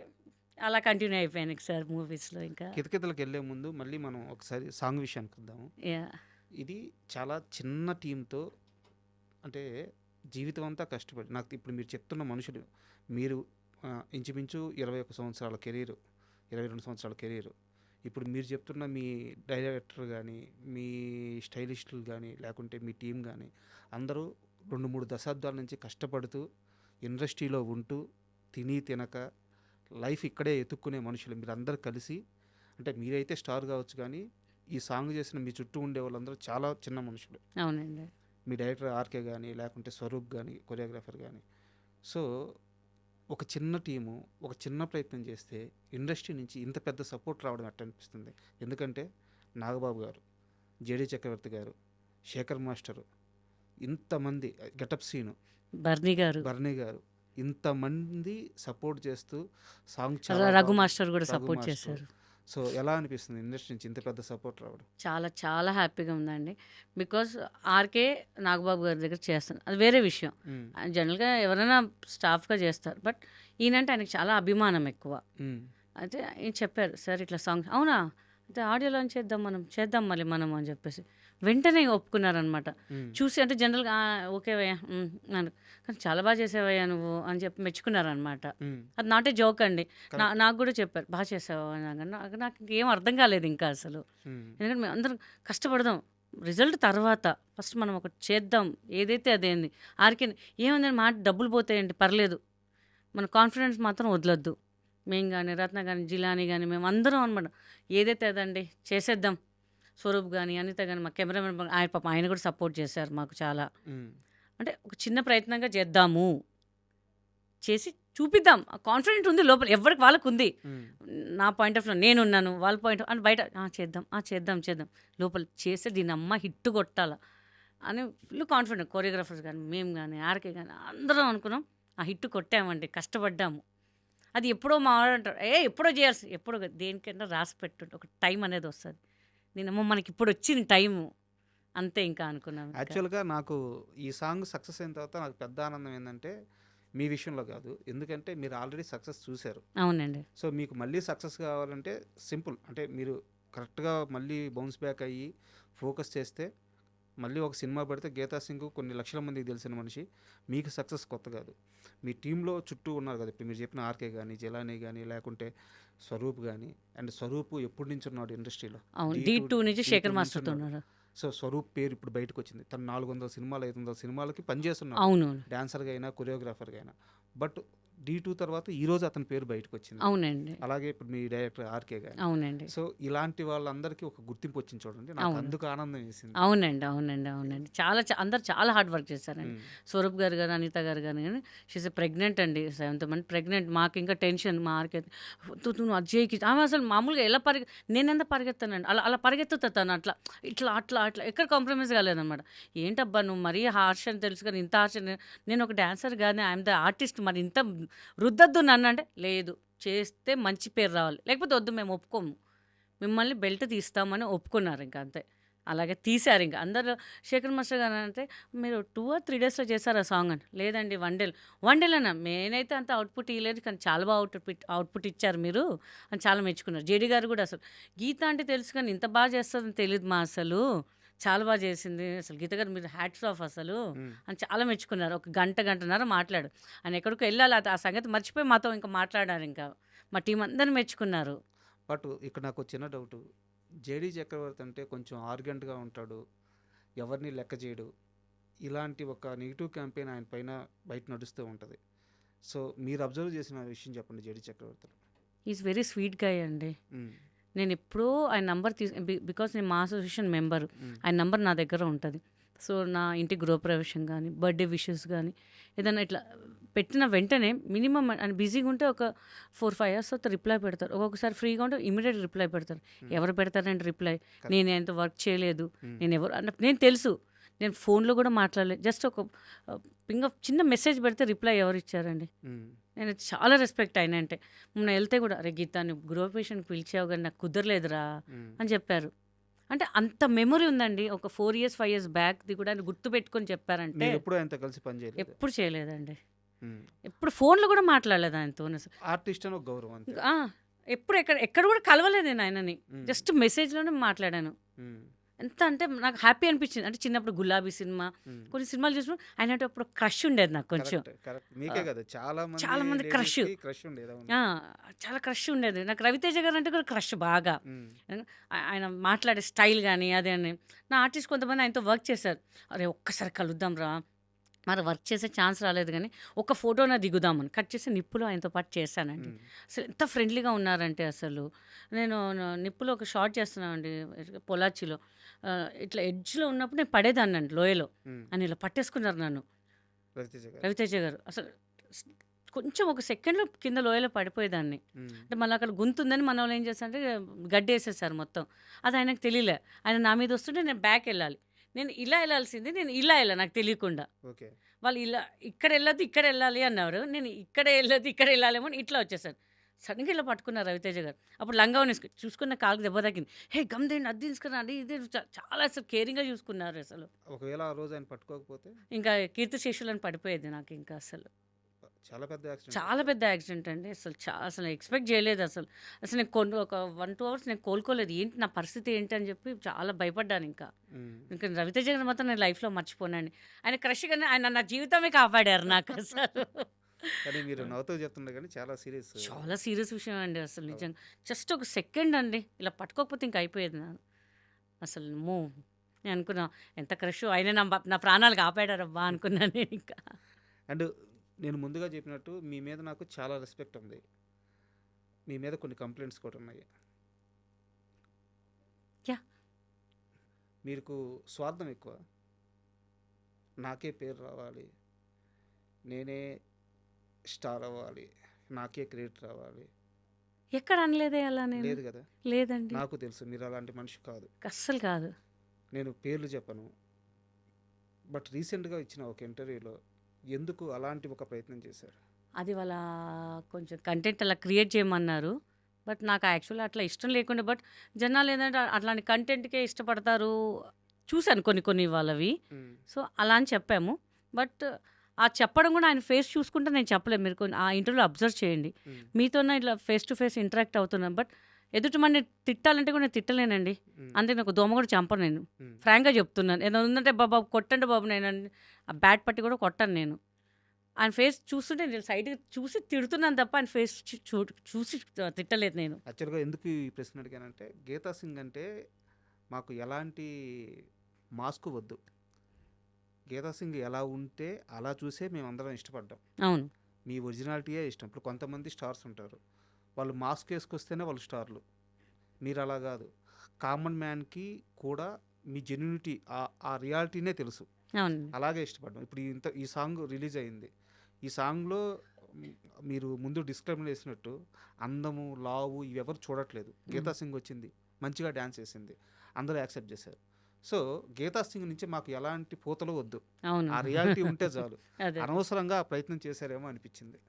అలా కంటిన్యూ అయిపోయాను సార్ మూవీస్లో. ఇంకా కితకితలకు వెళ్ళే ముందు మళ్ళీ మనం ఒకసారి సాంగ్ విషయానికి వద్దాము. ఇది చాలా చిన్న టీంతో అంటే జీవితం అంతా కష్టపడి నాకు ఇప్పుడు మీరు చెప్తున్న మనుషులు మీరు ఇంచుమించు 21 సంవత్సరాల కెరీరు 22 సంవత్సరాల కెరీరు. ఇప్పుడు మీరు చెప్తున్న మీ డైరెక్టర్ కానీ మీ స్టైలిస్టులు కానీ లేకుంటే మీ టీం కానీ అందరూ 2-3 దశాబ్దాల నుంచి కష్టపడుతూ ఇండస్ట్రీలో ఉంటూ తినక లైఫ్ ఇక్కడే ఎత్తుక్కునే మనుషులు మీరందరూ కలిసి అంటే మీరైతే స్టార్ కావచ్చు కానీ ఈ సాంగ్ చేసిన మీ చుట్టూ ఉండే వాళ్ళందరూ చాలా చిన్న మనుషులు. అవునండి. మీ డైరెక్టర్ ఆర్కే కానీ లేకుంటే స్వరూప్ కానీ కొరియోగ్రాఫర్ కానీ. సో ఒక చిన్న టీము ఒక చిన్న ప్రయత్నం చేస్తే ఇండస్ట్రీ నుంచి ఇంత పెద్ద సపోర్ట్ రావడం ఎట్ట అనిపిస్తుంది. ఎందుకంటే నాగబాబు గారు, జేడీ చక్రవర్తి గారు, శేఖర్ మాస్టరు, ఇంతమంది గెటప్ సీను, బర్నీ గారు ఇంతమంది సపోర్ట్ చేస్తూ సాంగ్ రఘు మాస్టర్ కూడా సపోర్ట్ చేశారు. సో ఎలా అనిపిస్తుంది ఇండస్ట్రీ నుంచి ఇంత పెద్ద సపోర్ట్ రావడం? చాలా చాలా హ్యాపీగా ఉందండి. బికాస్ ఆర్కే నాగబాబు గారి దగ్గర చేస్తాను అది వేరే విషయం. జనరల్గా ఎవరైనా స్టాఫ్గా చేస్తారు. బట్ ఈయనంటే ఆయనకి చాలా అభిమానం ఎక్కువ. అయితే ఈయన చెప్పారు సార్ ఇట్లా సాంగ్ అవునా అయితే ఆడియో లాంచ్ చేద్దాం మళ్ళీ మనం అని చెప్పేసి వెంటనే ఒప్పుకున్నారనమాట. చూసి అంటే జనరల్గా ఓకేవయ్యా కానీ చాలా బాగా చేసావయ్యా నువ్వు అని చెప్పి మెచ్చుకున్నారనమాట. అది నాటే జోక్ అండి. నాకు కూడా చెప్పారు బాగా చేసావు అని. నాకు ఇంకేం అర్థం కాలేదు ఇంకా అసలు. ఎందుకంటే మేము అందరం కష్టపడదాం రిజల్ట్ తర్వాత ఫస్ట్ మనం ఒకటి చేద్దాం ఏదైతే అదేంది. ఆర్కే ఏముందని మాట డబ్బులు పోతాయండి పర్లేదు మన కాన్ఫిడెన్స్ మాత్రం వదలొద్దు. మేము కానీ రత్న కానీ జిలాని కానీ మేము అందరం అనమాట ఏదైతే అదండి చేసేద్దాం. స్వరూప్ కానీ అనిత కానీ మా కెమెరామెన్ ఆయన కూడా సపోర్ట్ చేశారు మాకు చాలా. అంటే ఒక చిన్న ప్రయత్నంగా చేద్దాము చేసి చూపిద్దాం. కాన్ఫిడెంట్ ఉంది లోపల ఎవరికి వాళ్ళకు ఉంది. నా పాయింట్ ఆఫ్ వ్యూ నేనున్నాను వాళ్ళ పాయింట్ అని బయట చేద్దాం లోపల చేస్తే దీని అమ్మ హిట్ కొట్టాలా అని ఫుల్ కాన్ఫిడెంట్. కొరియోగ్రాఫర్స్ కానీ మేము కానీ ఆర్కే కానీ అందరం అనుకున్నాం ఆ హిట్ కొట్టామండి కష్టపడ్డాము. అది ఎప్పుడో మా వాడు అంటారు, ఎప్పుడో చేయాల్సి, ఎప్పుడో కాదు, దేనికైనా రాసి పెట్టుంటే ఒక టైం అనేది వస్తుంది. నేనేమో మనకి ఇప్పుడు వచ్చింది టైము, అంతే ఇంకా అనుకున్నాను ఇంకా. యాక్చువల్గా నాకు ఈ సాంగ్ సక్సెస్ అయిన తర్వాత నాకు పెద్ద ఆనందం ఏంటంటే మీ విషయంలో కాదు, ఎందుకంటే మీరు ఆల్రెడీ సక్సెస్ చూశారు. అవునండి. సో మీకు మళ్ళీ సక్సెస్ కావాలంటే సింపుల్, అంటే మీరు కరెక్ట్గా మళ్ళీ బౌన్స్ బ్యాక్ అయ్యి ఫోకస్ చేస్తే మళ్ళీ ఒక సినిమా పడితే గీతా సింగ్ కొన్ని లక్షల మందికి తెలిసిన మనిషి, మీకు సక్సెస్ కొత్త కాదు. మీ టీంలో చుట్టూ ఉన్నారు కదా, ఇప్పుడు మీరు చెప్పిన ఆర్కే కానీ, జలానీ కానీ, లేకుంటే స్వరూప్ కానీ. అండ్ స్వరూప్ ఎప్పటి నుంచి ఉన్నాడు ఇండస్ట్రీలో? అవును, D2 D2 నుంచి D2 శేఖర్ నుంచి మాస్టర్తో ఉన్నాడు. ఉన్నారు. సో స్వరూప్ పేరు ఇప్పుడు బయటకు వచ్చింది. తను 400 సినిమాలు 500 సినిమాలకి పనిచేస్తున్నాడు, అవును, డాన్సర్గా అయినా కొరియోగ్రాఫర్గా అయినా. బట్ D2 తర్వాత ఈరోజు అతని పేరు బయటకు వచ్చింది. అవునండి, అలాగే ఇప్పుడు మీ డైరెక్టర్ ఆర్కే కానీ. అవునండి, సో ఇలాంటి వాళ్ళందరికీ ఒక గుర్తింపు వచ్చింది చూడండి, నాకు అవును. అందుకు ఆనందం వేసింది. అవునండి, అవునండి, అవునండి. చాలా అందరు చాలా హార్డ్ వర్క్ చేశారండి. ఉమ్, స్వరూప్ గారు కానీ, అనిత గారు కానీ, షీస్ ప్రెగ్నెంట్ అండి, 7th మంత్ ప్రెగ్నెంట్. మాకు ఇంకా టెన్షన్, మా ఆర్కెట్ నువ్వు అజయ్కి ఆమె అసలు మామూలుగా ఎలా నేనెంత పరిగెత్తానండి, అలా అలా పరిగెత్తుతాను, అట్లా ఇట్లా అట్లా అట్లా ఎక్కడ కాంప్రమైజ్ కాలేదన్నమాట. ఏంటబ్బా నువ్వు మరీ హార్ష్ అని తెలుసు కానీ ఇంత హార్ష్, నేను ఒక డాన్సర్ కానీ ఐఎమ్ ద ఆర్టిస్ట్, మరి ఇంత రుద్దద్దు నన్ను అంటే, లేదు చేస్తే మంచి పేరు రావాలి, లేకపోతే వద్దు మేము ఒప్పుకోము, మిమ్మల్ని బెల్ట్ తీస్తామని ఒప్పుకున్నారు. ఇంకా అంతే, అలాగే తీశారు. ఇంకా అందరూ శేఖర్ మాస్టర్ గారు అంటే, మీరు 2 or 3 డేస్లో చేశారు ఆ సాంగ్ అని. లేదండి 1 డేలోనా, నేనైతే అంత అవుట్పుట్ ఇవ్వలేదు కానీ చాలా బాగా అవుట్పుట్ ఇచ్చారు మీరు అని చాలా మెచ్చుకున్నారు. జేడీ గారు కూడా అసలు గీత అంటే తెలుసు కానీ ఇంత బాగా చేస్తుందని తెలియదు మా, అసలు చాలా బాగా చేసింది అసలు గీత గారు, మీరు హ్యాట్స్ ఆఫ్ అసలు ఉమ్. అని చాలా మెచ్చుకున్నారు. ఒక గంటన్నర మాట్లాడు, ఆయన ఎక్కడికి వెళ్ళాలి, ఆ సంగతి మర్చిపోయి మాతో ఇంకా మాట్లాడారు. ఇంకా మా టీం అందరిని మెచ్చుకున్నారు. బట్ ఇక్కడ నాకు ఒక చిన్న డౌట్, జేడీ చక్రవర్తి అంటే కొంచెం ఆర్గెంట్గా ఉంటాడు, ఎవరిని లెక్క చేయడు, ఇలాంటి ఒక నెగిటివ్ క్యాంపెయిన్ ఆయన పైన బయట నడుస్తూ ఉంటుంది. సో మీరు అబ్జర్వ్ చేసిన విషయం చెప్పండి JD Chakravarthy. Is very sweet guy అండి. ఉమ్, నేను ఎప్పుడూ ఆయన నంబర్ బికాస్ నేను మా అసోసియేషన్ మెంబరు, ఉమ్, ఆయన నంబర్ నా దగ్గర ఉంటుంది. సో నా ఇంటి గృహప్రవేశం కానీ, బర్త్డే విషెస్ కానీ, ఏదైనా ఇట్లా పెట్టిన వెంటనే మినిమం ఆయన బిజీగా ఉంటే ఒక 4-5 hours తర్వాత రిప్లై పెడతారు. ఒక్కొక్కసారి ఫ్రీగా ఉంటే ఇమీడియట్ రిప్లై పెడతారు. ఎవరు పెడతారంటే రిప్లై, నేను ఎంత వర్క్ చేయలేదు, నేను ఎవరు అంటే నేను తెలుసు, నేను ఫోన్లో కూడా మాట్లాడలేదు, జస్ట్ ఒక చిన్న మెసేజ్ పెడితే రిప్లై ఎవరు ఇచ్చారండి. ఉమ్, నేను చాలా రెస్పెక్ట్ అయినా అంటే, మొన్న వెళ్తే కూడా, అరే గీత నువ్వు గృహపేషన్కి పిలిచావు కానీ నాకు కుదరలేదురా ఉమ్. అని చెప్పారు. అంటే అంత మెమరీ ఉందండి. ఒక 4 years 5 years బ్యాక్ది కూడా ఆయన గుర్తు పెట్టుకొని చెప్పారంటే. మీరు ఎప్పుడు ఆయనతో కలిసి పని చేయలేదు? ఎప్పుడు చేయలేదండి, ఉమ్. ఎప్పుడు ఫోన్లో కూడా మాట్లాడలేదు ఆయనతో. ఆర్టిస్ట్ అని ఒక గౌరవం అంతే. ఎప్పుడు ఎక్కడ కూడా కలవలేదు నేను ఆయనని, ఉమ్, జస్ట్ మెసేజ్లోనే మాట్లాడాను. ఉమ్, ఎంత అంటే నాకు హ్యాపీ అనిపించింది. అంటే చిన్నప్పుడు గులాబీ సినిమా, ఉమ్. కొన్ని సినిమాలు చూసినప్పుడు ఆయన అంటే అప్పుడు క్రష్ ఉండేది నాకు కొంచెం. Correct, correct. మీకే కదా చాలా చాలా మంది ladies crush. కి క్రష్ ఉండేది. అవును. ఆ, చాలా క్రష్ ఉండేది నాకు. రవితేజ గారు అంటే కూడా క్రష్ బాగా. ఉమ్, ఆయన మాట్లాడే స్టైల్ కానీ అదే అని. నా ఆర్టిస్ట్ కొంతమంది ఆయనతో వర్క్ చేశారు. అరే ఒక్కసారి కలుద్దాం రా, మరి వర్క్ చేసే ఛాన్స్ రాలేదు కానీ ఒక ఫోటోనా దిగుదామని కట్ చేసి నిప్పులో ఆయనతో పాటు చేశానండి. ఉమ్, అసలు ఎంత ఫ్రెండ్లీగా ఉన్నారంటే, అసలు నేను నిప్పులో ఒక షార్ట్ చేస్తున్నానండి పొలాచిలో, ఇట్లా ఎడ్జ్లో ఉన్నప్పుడు నేను పడేదాన్ని అండి లోయలో, ఉమ్. అని ఇలా పట్టేసుకున్నారు నన్ను రవితేజ గారు. రవితేజ గారు. అసలు కొంచెం ఒక సెకండ్లో కింద లోయలో పడిపోయేదాన్ని. ఉమ్, అంటే మళ్ళీ అక్కడ గుంతుందని మన వాళ్ళు ఏం చేస్తారంటే గడ్డి వేసేసారు మొత్తం. అది ఆయనకు తెలియలే. ఆయన నా మీద వస్తుంటే నేను బ్యాక్ వెళ్ళాలి, నేను ఇలా వెళ్ళాల్సింది, నేను ఇలా వెళ్ళా నాకు తెలియకుండా. ఓకే. వాళ్ళు ఇలా ఇక్కడ వెళ్ళొద్దు ఇక్కడ వెళ్ళాలి అన్నారు, నేను ఇక్కడ వెళ్ళొద్దు ఇక్కడ వెళ్ళాలేమో అని ఇట్లా వచ్చేసాను. సడన్గా ఇలా పట్టుకున్నారు రవితేజ గారు. అప్పుడు లంగా చూసుకున్న కాలుకి దెబ్బ తగ్గింది. హే గమ్దేండి అది తీసుకురా అది ఇది చాలా అసలు కేరింగ్గా చూసుకున్నారు అసలు. ఒకవేళ ఆ రోజు ఆయన పట్టుకోకపోతే ఇంకా కీర్తి శేషులని పడిపోయేది నాకు. ఇంకా అసలు చాలా పెద్ద యాక్సిడెంట్. చాలా పెద్ద యాక్సిడెంట్ అండి. అసలు ఎక్స్పెక్ట్ చేయలేదు అసలు. అసలు నేను ఒక 1-2 hours నేను కోలుకోలేదు. ఏంటి నా పరిస్థితి ఏంటి అని చెప్పి చాలా భయపడ్డాను. ఇంకా రవితేజ గారు మాత్రం నేను లైఫ్లో మర్చిపోనండి. ఆయన క్రష్ గానే ఆయన నా జీవితమే కాపాడారు నాకు అసలు. కానీ మీరు నవ్వుతూ చెప్తుండే కానీ చాలా సీరియస్. చాలా సీరియస్ విషయం అండి అసలు, నిజంగా. జస్ట్ ఒక సెకండ్ అండి, ఇలా పట్టుకోకపోతే ఇంకా అయిపోయేది నాకు అసలు. నేను అనుకున్నా ఎంత క్రష్, ఆయన నా ప్రాణాలు కాపాడారబ్బా అనుకున్నాను నేను ఇంకా. అండ్ నేను ముందుగా చెప్పినట్టు మీ మీద నాకు చాలా రెస్పెక్ట్ ఉంది, మీ మీద కొన్ని కంప్లైంట్స్ కూడా ఉన్నాయి. యా. మీకు స్వార్థం ఎక్కువ, నాకే పేరు రావాలి, నేనే స్టార్ అవ్వాలి, నాకే క్రెడిట్ రావాలి. ఎక్కడ అనలేదే అలా నేను. లేదు కదా, లేదండి, నాకు తెలుసు మీరు అలాంటి మనిషి కాదు. అస్సలు కాదు. నేను పేర్లు చెప్పను, బట్ రీసెంట్గా ఇచ్చిన ఒక ఇంటర్వ్యూలో ఎందుకు అలాంటి ఒక ప్రయత్నం చేశారు? అది వాళ్ళ కొంచెం కంటెంట్ అలా క్రియేట్ చేయమన్నారు. బట్ నాకు యాక్చువల్లీ అట్లా ఇష్టం లేకుండే. బట్ జనాలు ఏంటంటే అట్లాంటి కంటెంట్‌కే ఇష్టపడతారు. చూసాను కొన్ని వాళ్ళవి. సో, అలా అని చెప్పాము. బట్ ఆ చెప్పడం కూడా ఆయన ఫేస్ చూసుకుంటే నేను చెప్పలేదు. మీరు ఆ ఇంటర్వ్యూలో అబ్జర్వ్ చేయండి. మీతోనే ఇట్లా ఫేస్ టు ఫేస్ ఇంటరాక్ట్ అవుతున్నాను. బట్ ఎదుటి మనిషిని తిట్టాలంటే కూడా నేను తిట్టలేనండి. అంతే, నాకు దోమ కూడా చంపను నేను. ఫ్రాంక్‌గా చెప్తున్నాను. ఏదో ఉందంటే బాబు కొట్టండి బాబు, నేను ఆ బ్యాట్ పట్టి కూడా కొట్టను నేను. ఆయన ఫేస్ చూస్తుంటే నేను సైడ్‌గా చూసి తిడుతున్నాను తప్ప ఆయన ఫేస్ చూసి తిట్టలేదు నేను. యాక్చువల్‌గా ఎందుకు ఈ ప్రశ్న అడిగానంటే, గీతా సింగ్ అంటే మాకు ఎలాంటి మాస్కు వద్దు. గీతా సింగ్ ఎలా ఉంటే అలా చూసే మేమందరం ఇష్టపడ్డాం. అవును. మీ ఒరిజినాలిటీయే ఇష్టం. ఇప్పుడు కొంతమంది స్టార్స్ ఉంటారు. వాళ్ళు మాస్క్ వేసుకొస్తేనే వాళ్ళు స్టార్లు. మీరు అలా కాదు. కామన్ మ్యాన్‌కి కూడా మీ జెన్యూనిటీ ఆ రియాలిటీనే తెలుసు. అవును. అలాగే ఇష్టపడ్డాం. ఇప్పుడు ఈ సాంగ్ రిలీజ్ అయింది. ఈ సాంగ్‌లో మీరు ముందు డిస్క్లైమర్ వేసినట్టు అందము, లావు ఇవెవరు చూడట్లేదు. గీతా సింగ్ వచ్చింది. మంచిగా డాన్స్ చేసింది. అందరూ యాక్సెప్ట్ చేశారు. సో, గీతా సింగ్ నుంచి మాకు ఎలాంటి పూతలు వద్దు. అవును. ఆ రియాలిటీ ఉంటే చాలు. అదే. అనవసరంగా ఆ ప్రయత్నం చేశారేమో అనిపించింది.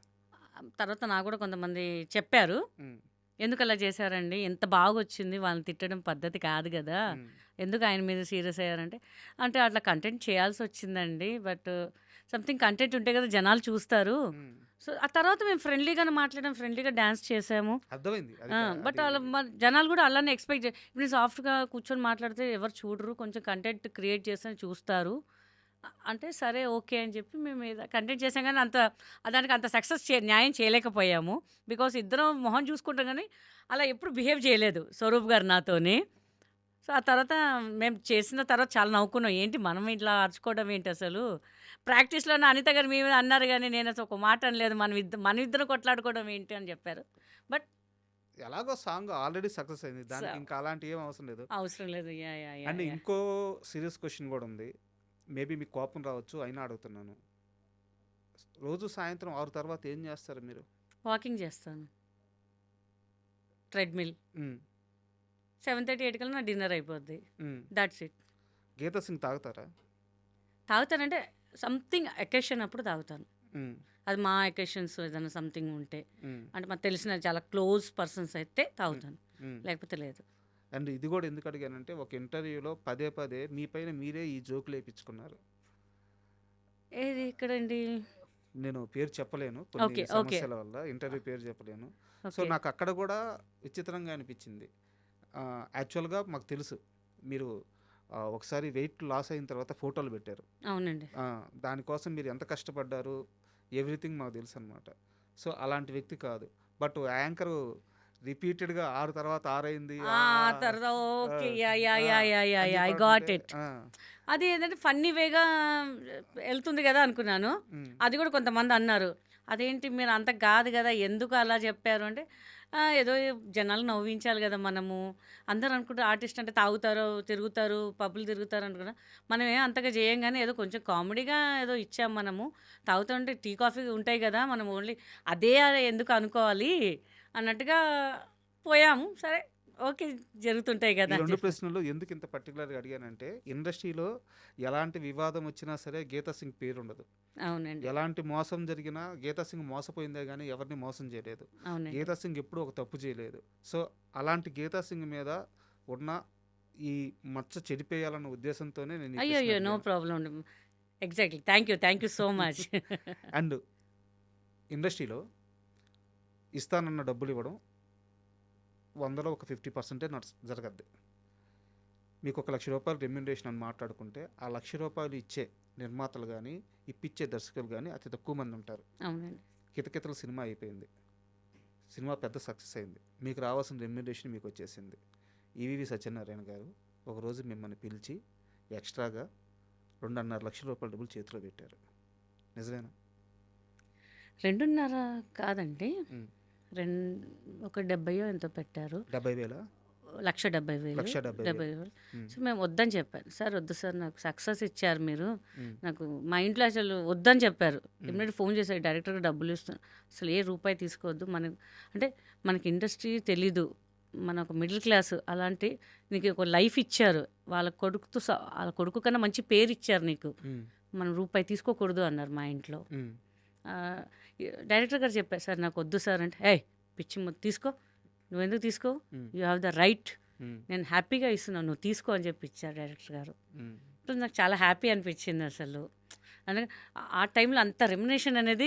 తర్వాత నాకు కూడా కొంతమంది చెప్పారు. హ్మ్. ఎందుకలా చేశారండి? ఎంత బాగొచ్చింది. వాళ్ళని తిట్టడం పద్ధతి కాదు గదా! హ్మ్. ఎందుకు ఆయన మీద సీరియస్ అయ్యారంటే, అంటే అట్లా కంటెంట్ చేయాల్సొచ్చిందండి. బట్ సంథింగ్ కంటెంట్ ఉంటే కదా జనాలు చూస్తారు. హ్మ్. సో, ఆ తర్వాత మేము ఫ్రెండ్లీగానే మాట్లాడాం. ఫ్రెండ్లీగా డాన్స్ చేసాము. అర్థమైంది. అది బట్ అది జనాలు కూడా అలానే ఎక్స్‌పెక్ట్ ఇప్పుడు నేను సాఫ్ట్‌గా కూర్చొని మాట్లాడితే ఎవరు చూడరు. కొంచెం కంటెంట్ క్రియేట్ చేస్తేనే చూస్తారు. అంటే సరే ఓకే అని చెప్పి మేము కంటెంట్ చేసాం కానీ దానికి అంత సక్సెస్ న్యాయం చేయలేకపోయాము. బికాస్ ఇద్దరం మొహం చూసుకుంటాం కానీ అలా ఎప్పుడు బిహేవ్ చేయలేదు స్వరూప్ గారు నాతోని. సో, ఆ తర్వాత మేము చేసిన తర్వాత చాలా నవ్వుకున్నాం. ఏంటి మనం ఇట్లా అరుచుకోవడం ఏంటి అసలు? ప్రాక్టీస్‌లోనే అనిత గారు మీ మీద అన్నారు గానీ నేను అసలు ఒక మాట అనలేదు. మనమిద్దరం కొట్లాడుకోవడం ఏంటి అని చెప్పారు. బట్ ఎలాగో సాంగ్ ఆల్రెడీ సక్సెస్ అయింది. దానికి స ఇంకా అలాంటి ఏం అవసరం లేదు. అవసరం లేదు. Yeah! Yeah! And yeah! Yeah! ఇంకో సీరియస్ క్వెషన్ కూడా ఉంది. మేబీ మీకు కోపం రావచ్చు. అయినా అడుగుతున్నాను. రోజు సాయంత్రం 6 తర్వాత ఏం చేస్తారు మీరు? వాకింగ్ చేస్తాను. ట్రెడ్‌మిల్. హ్మ్. 7:30, 8 కల్లా నా డిన్నర్ అయిపోద్ది. హ్మ్. That's it. గీతా సింగ్ తాగుతారా? తాగుతానంటే సంథింగ్ అకేషన్ అప్పుడు తాగుతాను. హ్మ్. అది మా అకేషన్స్ ఏదైనా సంథింగ్ ఉంటే. హ్మ్. అంటే మాకు తెలిసిన చాలా క్లోజ్ పర్సన్స్ అయితే హ్మ్. తాగుతాను. హ్మ్. లేకపోతే లేదు. అండ్ ఇది కూడా ఎందుకు అడిగానంటే, ఒక ఇంటర్వ్యూలో పదే పదే మీ పైన మీరే ఈ జోకులు వేయించుకున్నారు. ఏది ఎక్కడండి? నేను పేరు చెప్పలేను. కొన్ని ఓకే. ఓకే. సమస్యల వల్ల ఇంటర్వ్యూ పేరు చెప్పలేను. So, okay. నాకు అక్కడ కూడా విచిత్రంగా అనిపించింది. యాక్చువల్‌గా మాకు తెలుసు. మీరు ఒకసారి వెయిట్ లాస్ అయిన తర్వాత ఫోటోలు పెట్టారు. అవునండి. దానికోసం మీరు ఎంత కష్టపడ్డారు, ఎవ్రీథింగ్ మాకు తెలుసనమాట. సో, అలాంటి వ్యక్తి కాదు. బట్ యాంకరు రిపీటెడ్‌గా 6 తర్వాత 6 అయింది. తర్వాత ఆ! ఓకే. యాహ్! యాహ్! ఆ! యాహ్! యాహ్! యాహ్! అని యాహ్! ఐ చెప్పి గాట్ అంటుంటే ఇట్. అది ఏంటంటే ఫన్నీ వేగా ఎళ్తుంది గదా అనుకున్నాను. హ్మ్. అది కూడా కొంతమంది అన్నారు. అదేంటి మీరు అంత కాదు గదా! ఎందుకు అలా చెప్పారు అంటే, ఏదో జనాలు నవ్వించాలి గదా మనము. అందరూ అనుకుంటారు ఆర్టిస్ట్ అంటే తాగుతారు, తిరుగుతారు, పబ్బులు తిరుగుతారు అనుకున్నా. మనమేం అంతగా చేయం గానీ ఏదో కొంచెం కామెడీగా ఏదో ఇచ్చాం మనము. తాగుతుంటే టీ, కాఫీ ఉంటాయి గదా! మనం ఓన్లీ అదే ఎందుకు అనుకోవాలి అన్నట్టుగా పోయాము. సరే ఓకే. జరుగుతుంటాయి ఈ గదా అని 2 చెప్పి. ప్రశ్నలు ఎందుకు ఇంత పర్టిక్యులర్‌గా అడిగానంటే, ఇండస్ట్రీలో ఎలాంటి వివాదం వచ్చినా సరే గీతా సింగ్ పేరుండదు. అవునండి. ఎలాంటి మోసం జరిగినా గీతా సింగ్ మోసపోయిందే గానీ ఎవరిని మోసం చేయలేదు. అవునండి. గీతా సింగ్ ఎప్పుడూ ఒక తప్పు చేయలేదు. సో, అలాంటి గీతా సింగ్ మీద ఉన్న ఈ మచ్చ చెడిపేయాలన్న ఉద్దేశంతోనే నేను ఈ ప్రశ్న అయ్యయ్యో! నో అడిగాను. Problem. Exactly. Thank you so much. And ఇండస్ట్రీలో ఇస్తానన్న డబ్బులు ఇవ్వడం 100లో ఒక 50% జరగద్ది. మీకు ఒక ₹1,00,000 రెమ్యునరేషన్ అని మాట్లాడుకుంటే, ఆ ₹1,00,000 ఇచ్చే నిర్మాతలు గానీ, ఇప్పించే దర్శకులు గానీ అతి తక్కువ మంది ఉంటారు. అవునండి. కితకితల సినిమా అయిపోయింది. సినిమా పెద్ద సక్సెస్ అయింది. మీకు రావాల్సిన రెమ్యునరేషన్ మీకు వచ్చేసింది. ఈవీవి సత్యనారాయణ గారు ఒకరోజు మిమ్మల్ని పిలిచి ఎక్స్ట్రాగా ₹2.5 లక్షల డబ్బులు చేతిలో పెట్టారు. నిజమేనా? 2.5 కాదండి. హ్మ్. ఒక 70 ఎంతో పెట్టారు. 70,000 1,70,000. 1,70,000 70,000. హ్మ్. సో, మేము వద్దని చెప్పాను. సార్ వద్దు సార్, నాకు సక్సెస్ ఇచ్చారు మీరు. హ్మ్. నాకు మా ఇంట్లో అసలు వద్దని చెప్పారు. హ్మ్. ఇమ్మీడియేట్ ఫోన్ చేశారు డైరెక్టర్‌గా డబ్బులు ఇస్తున్నాను. అసలు ఏ రూపాయి తీసుకోవద్దు. అంటే మనకి ఇండస్ట్రీ తెలీదు. మన ఒక మిడిల్ క్లాస్. అలాంటి నీకు ఒక లైఫ్ ఇచ్చారు. వాళ్ళ కొడుకు కన్నా మంచి పేరు ఇచ్చారు నీకు. హ్మ్. మనం రూపాయి తీసుకోకూడదు అన్నారు మా ఇంట్లో. హ్మ్. డైరెక్టర్ గారు చెప్పారు, సార్ నాకు వద్దు సార్ అంటే, ఏయ్ పిచ్చి మొత్తం తీసుకో, నువ్వెందుకు తీసుకో, మ్మ్. యూ హ్యావ్ ద రైట్, మ్మ్. నేను హ్యాపీగా ఇస్తున్నాను, నువ్వు తీసుకో అని చెప్పి ఇచ్చారు డైరెక్టర్ గారు. మ్మ్. ఇప్పుడు నాకు చాలా హ్యాపీ అనిపించింది అసలు. అందుకే ఆ టైంలో అంత రెమ్యునేషన్ అనేది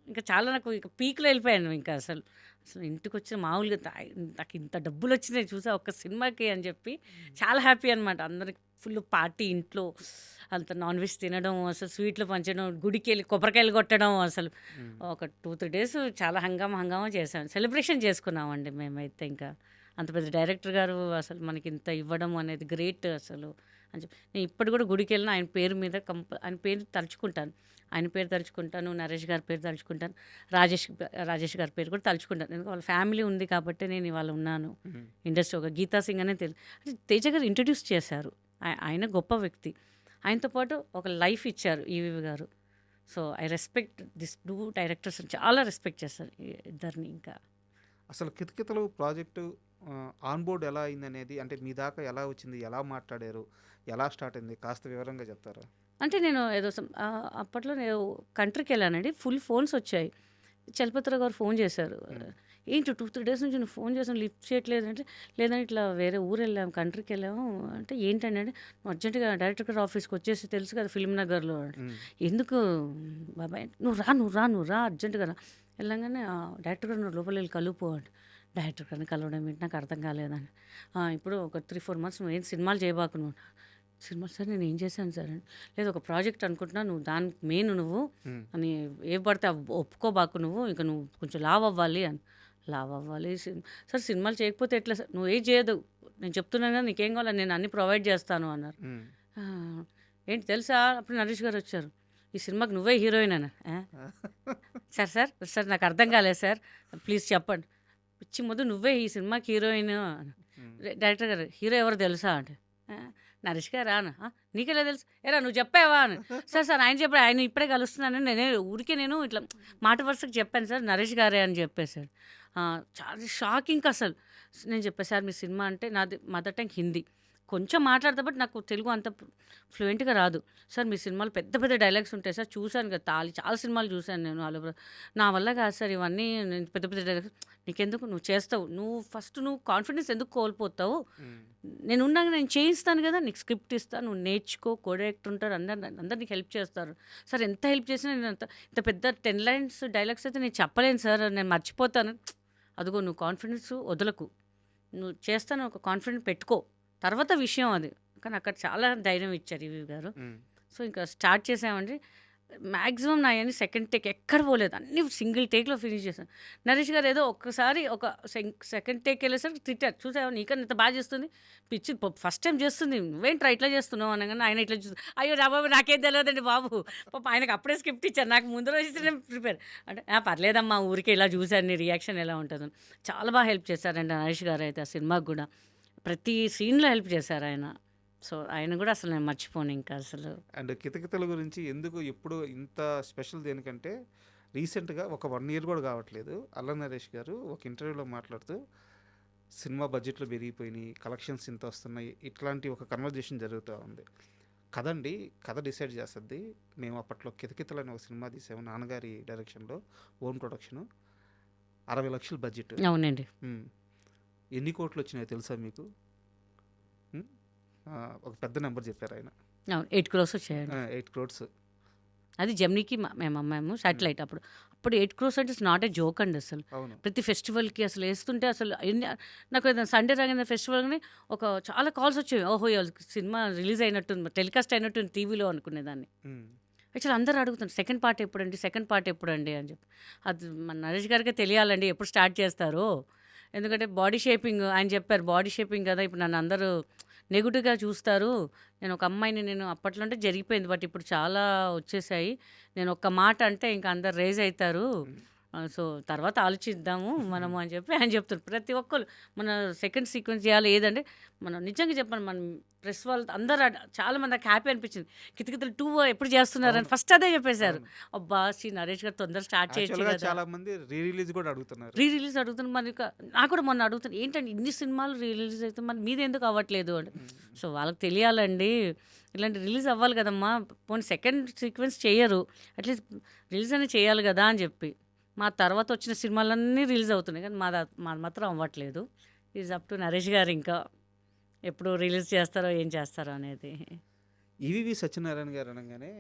ఇంకా చాలా నాకు ఇక పీక్లో వెళ్ళిపోయాను. ఇంకా అసలు అసలు ఇంటికి వచ్చిన మామూలుగా నాకు ఇంత డబ్బులు వచ్చినాయి చూసా ఒక్క సినిమాకి అని చెప్పి చాలా హ్యాపీ అనమాట. అందరికి ఫుల్ పార్టీ, ఇంట్లో అంత నాన్ వెజ్ తినడం, అసలు స్వీట్లు పంచడం, గుడికి వెళ్ళి కొబ్బరికాయలు కొట్టడం, అసలు మ్మ్. ఒక 2-3 డేస్ చాలా హంగామా చేసాం, సెలబ్రేషన్ చేసుకున్నామండి మేమైతే. ఇంకా అంత పెద్ద డైరెక్టర్ గారు అసలు మనకి ఇంత ఇవ్వడం అనేది గ్రేట్ అసలు అని చెప్పి. నేను ఇప్పుడు కూడా గుడికి వెళ్ళిన ఆయన పేరు మీద ఆయన పేరు తలుచుకుంటాను, ఆయన పేరు తలుచుకుంటాను, నరేష్ గారి పేరు తలుచుకుంటాను, రాజేష్ గారి పేరు కూడా తలుచుకుంటాను. ఎందుకంటే వాళ్ళ ఫ్యామిలీ ఉంది కాబట్టి నేను ఇవాళ ఉన్నాను మ్మ్. ఇండస్ట్రీ. ఒక గీతా సింగ్ అనే తెలుసు, అంటే తేజ గారు ఇంట్రడ్యూస్ చేశారు. ఆయన గొప్ప వ్యక్తి, ఆయనతో పాటు ఒక లైఫ్ ఇచ్చారు ఈవీవి గారు. So I respect this 2 directors, చాలా రెస్పెక్ట్ చేస్తారు ఈ ఇద్దరిని. ఇంకా అసలు కితకితలు ప్రాజెక్టు ఆన్ బోర్డ్ ఎలా అయింది అనేది, అంటే మీ దాకా ఎలా వచ్చింది, ఎలా మాట్లాడారు, ఎలా స్టార్ట్ అయింది, కాస్త వివరంగా చెప్తారా? అంటే నేను ఏదో అప్పట్లో నేను కంట్రీకి వెళ్ళానండి, ఫుల్ ఫోన్స్ వచ్చాయి. చలపతిరావు గారు ఫోన్ చేశారు, ఏంటి 2-3 డేస్ నుంచి నువ్వు ఫోన్ చేసాను లిఫ్ట్ చేయట్లేదు అంటే, లేదని ఇట్లా వేరే ఊరు వెళ్ళాము, కంట్రీకి వెళ్ళాము అంటే, ఏంటంటే నువ్వు అర్జెంటుగా డైరెక్టర్ గారు ఆఫీస్కి వచ్చేసి, తెలుసు కదా ఫిల్మ్ నగర్లో, మ్మ్. ఎందుకు బాబాయ్ నువ్వు రా అర్జెంటుగా రా. వెళ్ళంగానే డైరెక్టర్ గారు లోపల వెళ్ళి కలుపు అంటే, డైరెక్టర్ గారిని కలవడం ఏంటి నాకు అర్థం కాలేదని. ఇప్పుడు ఒక 3-4 months నువ్వు ఏం సినిమాలు చేయబాకు నువ్వు. సినిమాలు సార్ నేను ఏం చేశాను సార్ అని, లేదు ఒక ప్రాజెక్ట్ అనుకుంటున్నా, నువ్వు దానికి మెయిన్ నువ్వు మ్మ్. అని ఏ పడితే ఒప్పుకోబాకు నువ్వు, ఇంకా నువ్వు కొంచెం లావ్ అవ్వాలి అని. లావ్ అవ్వాలి సార్, సినిమాలు చేయకపోతే ఎట్లా సార్, నువ్వు ఏం చేయదు, నేను చెప్తున్నాను కదా నీకేం కావాలి నేను అన్ని ప్రొవైడ్ చేస్తాను అన్నారు. మ్మ్. ఏంటి తెలుసా, అప్పుడు నరేష్ గారు వచ్చారు, ఈ సినిమాకి నువ్వే హీరోయిన్ అన్న. సార్ నాకు అర్థం కాలేదు సార్, ప్లీజ్ చెప్పండి. పిచ్చి ముందు నువ్వే ఈ సినిమాకి హీరోయిన్. మ్మ్. డైరెక్టర్ గారు హీరో ఎవరు తెలుసా అంటే, నరేష్ గారా అన్న. నీకెలా తెలుసు, ఎరా నువ్వు చెప్పావా అని. సార్ ఆయన చెప్పాడు, ఆయన ఇప్పుడే కలుస్తున్నాను, నేను ఇట్లా మాట వరుసకు చెప్పాను సార్, నరేష్ గారే అని చెప్పేశాడు. చాలా షాకింగ్ అసలు. నేను చెప్పాను సార్ మీ సినిమా అంటే, నాది మదర్ టంగ్ హిందీ, కొంచెం మాట్లాడతా బట్ నాకు తెలుగు అంత ఫ్లూయెంట్గా రాదు సార్. మీ సినిమాలు పెద్ద పెద్ద డైలాగ్స్ ఉంటాయి సార్, చూశాను కదా చాలా సినిమాలు చూశాను నేను, నా వల్ల కాదు సార్ ఇవన్నీ, నేను పెద్ద పెద్ద డైలాగ్స్ నీకెందుకు, నువ్వు చేస్తావు, నువ్వు కాన్ఫిడెన్స్ ఎందుకు కోల్పోతావు, మ్మ్. నేను ఉన్నాక నేను చేయిస్తాను కదా, నీకు స్క్రిప్ట్ ఇస్తాను, నువ్వు నేర్చుకో, కో డైరెక్టర్ ఉంటారు, అందరు నీకు హెల్ప్ చేస్తారు సార్. ఎంత హెల్ప్ చేసినా నేను ఇంత పెద్ద 10 lines డైలాగ్స్ అయితే నేను చెప్పలేను సార్, నేను మర్చిపోతాను. అదిగో నువ్వు కాన్ఫిడెన్స్ వదలకు, నువ్వు చేస్తాను ఒక కాన్ఫిడెన్స్ పెట్టుకో, తర్వాత విషయం అది. కానీ అక్కడ చాలా ధైర్యం ఇచ్చారు ఈవీ గారు. మ్మ్. సో ఇంకా స్టార్ట్ చేసామండి. మ్యాక్సిమం నా అన్ని సెకండ్ టేక్ ఎక్కడ పోలేదు, అన్నీ సింగిల్ టేక్లో ఫినిష్ చేశాను. నరేష్ గారు ఏదో ఒక్కసారి ఒక సెకండ్ టేక్ వెళ్ళేసరికి తిట్టారు, చూసావా నీకన్నా ఇంత బాగా చేస్తుంది, పిచ్చి ఫస్ట్ టైం చేస్తుంది, నువ్వేంట్రా ఇట్లా చేస్తున్నావు అనగానే ఆయన ఇట్లా చూస్తుంది, అయ్యో రా బాబు నాకేం తెలియదండి బాబు, పాప ఆయనకు అప్పుడే స్క్రిప్ట్ ఇచ్చారు, నాకు ముందు రోజు నేను ప్రిపేర్ అంటే, పర్లేదమ్మా ఊరికే ఇలా చూశాను నీ రియాక్షన్ ఎలా ఉంటుందని. చాలా బాగా హెల్ప్ చేశారండి నరేష్ గారు అయితే, ఆ సినిమాకి కూడా ప్రతి సీన్లో హెల్ప్ చేశారు ఆయన. సో ఆయన కూడా అసలు నేను మర్చిపోను ఇంకా అసలు. అండ్ కితకితల గురించి ఎందుకు ఎప్పుడు ఇంత స్పెషల్ దేనికంటే, రీసెంట్గా ఒక 1 year కూడా కావట్లేదు, అల్ల నరేష్ గారు ఒక ఇంటర్వ్యూలో మాట్లాడుతూ సినిమా బడ్జెట్లు పెరిగిపోయినాయి, కలెక్షన్స్ ఇంత వస్తున్నాయి, ఇట్లాంటి ఒక కన్వర్జేషన్ జరుగుతూ ఉంది కదండి. కథ డిసైడ్ చేస్తుంది. మేము అప్పట్లో కితకితలు అనే ఒక సినిమా తీసాము, నాన్నగారి డైరెక్షన్లో, ఓన్ ప్రొడక్షను, 60 లక్షల బడ్జెట్. అవునండి. ఎన్ని కోట్లు వచ్చినాయో తెలుసా మీకు? ఒక పెద్ద నెంబర్ చెప్పారు ఆయన. అవును 8 crores వచ్చాయండి. 8 crores. అది జమ్నీకి మేము అమ్మాము శాటిలైట్. అప్పుడు 8 crores అంటే నాట్ ఏ జోక్ అండి అసలు. అవును. ప్రతి ఫెస్టివల్కి అసలు వేస్తుంటే అసలు నాకు ఏదైనా సండే రాగిన ఫెస్టివల్ని చాలా కాల్స్ వచ్చేవి, ఓహో సినిమా రిలీజ్ అయినట్టుంది, టెలికాస్ట్ అయినట్టుంది టీవీలో అనుకునేదాన్ని. యాక్చువల్ అందరూ అడుగుతారు సెకండ్ పార్ట్ ఎప్పుడండి అని చెప్పి. అది మన నరేష్ గారికే తెలియాలండి ఎప్పుడు స్టార్ట్ చేస్తారో. ఎందుకంటే బాడీ షేపింగ్ ఆయన చెప్పారు, బాడీ షేపింగ్ కదా ఇప్పుడు నన్ను అందరూ నెగిటివ్గా చూస్తారు. నేను ఒక అమ్మాయిని, నేను అప్పట్లో అంటే జరిగిపోయింది బట్ ఇప్పుడు చాలా వచ్చేసాయి, నేను ఒక్క మాట అంటే ఇంకా అందరు రేజ్ అవుతారు, సో తర్వాత ఆలోచిద్దాము మనము అని చెప్పి ఆయన చెప్తారు. ప్రతి ఒక్కరు మన సెకండ్ సీక్వెన్స్ చేయాలి ఏదంటే మనం నిజంగా చెప్పండి, మనం ప్రెస్ వాళ్ళు అందరూ చాలా మంది నాకు హ్యాపీ అనిపించింది. కితకితలు 2 ఎప్పుడు చేస్తున్నారని అవును. ఫస్ట్ అదే చెప్పేశారు. అవును. అబ్బా నరేష్ గారు తొందర స్టార్ట్ చేయొచ్చు యాక్చువల్గా కదా. చాలా మంది రీ రిలీజ్ కూడా అడుగుతున్నారు. రీ రిలీజ్ అడుగుతున్నారు. మరి నాకు కూడా మొన్న అడుగుతాను, ఏంటంటే ఇన్ని సినిమాలు రీ రిలీజ్ అయితే మరి మీది ఎందుకు అవ్వట్లేదు అంటే, సో వాళ్ళకి తెలియాలండి, ఇలాంటి రిలీజ్ అవ్వాలి కదమ్మా, పోనీ సెకండ్ సీక్వెన్స్ చేయరు, అట్లీస్ట్ రిలీజ్ అనేది చేయాలి కదా అని చెప్పి. మా తర్వాత వచ్చిన సినిమాలన్నీ రిలీజ్ అవుతున్నాయి కానీ మాది మాత్రం అవ్వట్లేదు. ఈజ్ అప్ టు నరేష్ గారు ఇంకా ఎప్పుడు రిలీజ్ చేస్తారో ఏం చేస్తారో అనేది. ఈవీవి సత్యనారాయణ గారు అనగానే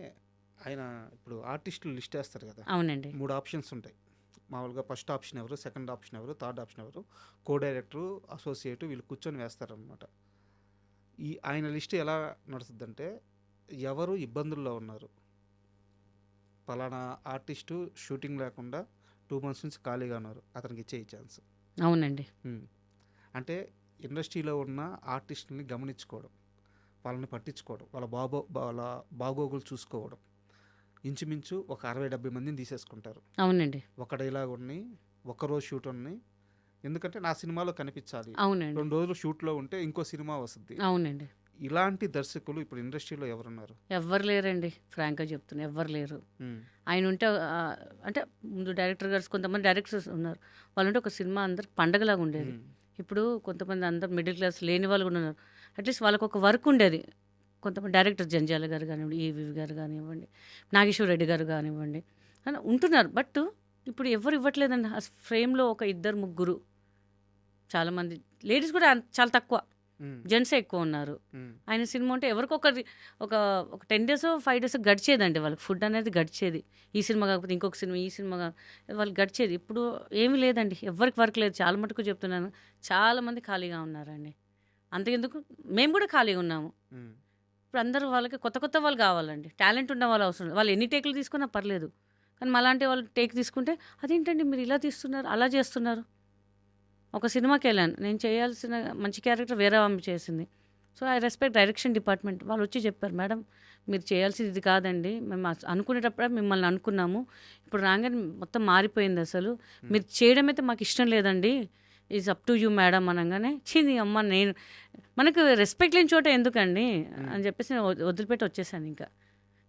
ఆయన ఇప్పుడు ఆర్టిస్టులు లిస్ట్ వేస్తారు కదా, అవునండి. 3 ఆప్షన్స్ ఉంటాయి మామూలుగా. ఫస్ట్ ఆప్షన్ ఎవరు, సెకండ్ ఆప్షన్ ఎవరు, థర్డ్ ఆప్షన్ ఎవరు, కో డైరెక్టరు, అసోసియేటు, వీళ్ళు కూర్చొని వేస్తారనమాట. ఆయన లిస్ట్ ఎలా నడుస్తుందంటే, ఎవరు ఇబ్బందుల్లో ఉన్నారు, పలానా ఆర్టిస్టు షూటింగ్ లేకుండా 2 months నుంచి ఖాళీగా ఉన్నారు, అతనికి ఇచ్చే ఛాన్స్. అవునండి. అంటే ఇండస్ట్రీలో ఉన్న ఆర్టిస్టులని గమనించుకోవడం, వాళ్ళని పట్టించుకోవడం, వాళ్ళ బాగోగులు చూసుకోవడం. ఇంచుమించు ఒక 60-70 మందిని తీసేసుకుంటారు. అవునండి. ఒక డైలాగ్ ఉన్నాయి, ఒక్కరోజు షూట్ ఉన్నాయి, ఎందుకంటే నా సినిమాలో కనిపించాలి, అవునండి. 2 రోజులు షూట్లో ఉంటే ఇంకో సినిమా వస్తుంది. అవునండి. ఇలాంటి దర్శకులు ఇప్పుడు ఇండస్ట్రీలో ఎవరున్నారు? ఎవ్వరు లేరండి, ఫ్రాంక్గా చెప్తున్నా, ఎవ్వరు లేరు. ఆయన ఉంటే అంటే ముందు డైరెక్టర్ గారు, కొంతమంది డైరెక్టర్స్ ఉన్నారు, వాళ్ళు ఉంటే ఒక సినిమా అందరికి పండగలాగా ఉండేది. ఇప్పుడు కొంతమంది అందరు మిడిల్ క్లాస్ లేని వాళ్ళు కూడా ఉన్నారు, అట్లీస్ట్ వాళ్ళకు ఒక వర్క్ ఉండేది. కొంతమంది డైరెక్టర్ జంజాల గారు కానివ్వండి, ఈవీవి గారు కానివ్వండి, నాగేశ్వర రెడ్డి గారు కానివ్వండి అని ఉంటున్నారు. బట్ ఇప్పుడు ఎవరు ఇవ్వట్లేదండి. ఆ ఫ్రేమ్లో ఒక 2-3 చాలామంది, లేడీస్ కూడా చాలా తక్కువ, జెంట్సే ఎక్కువ ఉన్నారు. ఆయన సినిమా ఉంటే ఎవరికొకరి ఒక 10 days 5 days గడిచేదండి, వాళ్ళకి ఫుడ్ అనేది గడిచేది. ఈ సినిమా కాకపోతే ఇంకొక సినిమా, ఈ సినిమా వాళ్ళకి గడిచేది. ఇప్పుడు ఏమీ లేదండి, ఎవరికి వర్క్ లేదు. చాలా మటుకు చెప్తున్నాను, చాలామంది ఖాళీగా ఉన్నారండి. అంతకెందుకు మేము కూడా ఖాళీగా ఉన్నాము. ఇప్పుడు అందరూ వాళ్ళకి కొత్త వాళ్ళు కావాలండి, టాలెంట్ ఉన్న వాళ్ళు అవసరం. వాళ్ళు ఎన్ని టేకులు తీసుకున్నా పర్లేదు, కానీ అలాంటి వాళ్ళు టేక్ తీసుకుంటే అదేంటండి మీరు ఇలా తీస్తున్నారు, అలా చేస్తున్నారు. ఒక సినిమాకి వెళ్ళాను, నేను చేయాల్సిన మంచి క్యారెక్టర్ వేరే ఆమె చేసింది. So I respect direction department. వాళ్ళు వచ్చి చెప్పారు, మేడం మీరు చేయాల్సింది ఇది కాదండి, మేము అనుకునేటప్పుడే మిమ్మల్ని అనుకున్నాము, ఇప్పుడు రాగానే మొత్తం మారిపోయింది, అసలు మీరు చేయడం అయితే మాకు ఇష్టం లేదండి, is up to you madam అనగానే, నీ అమ్మ నేను మనకు రెస్పెక్ట్ లేని చోట ఎందుకండి అని చెప్పేసి నేను వదిలిపెట్టి వచ్చేసాను.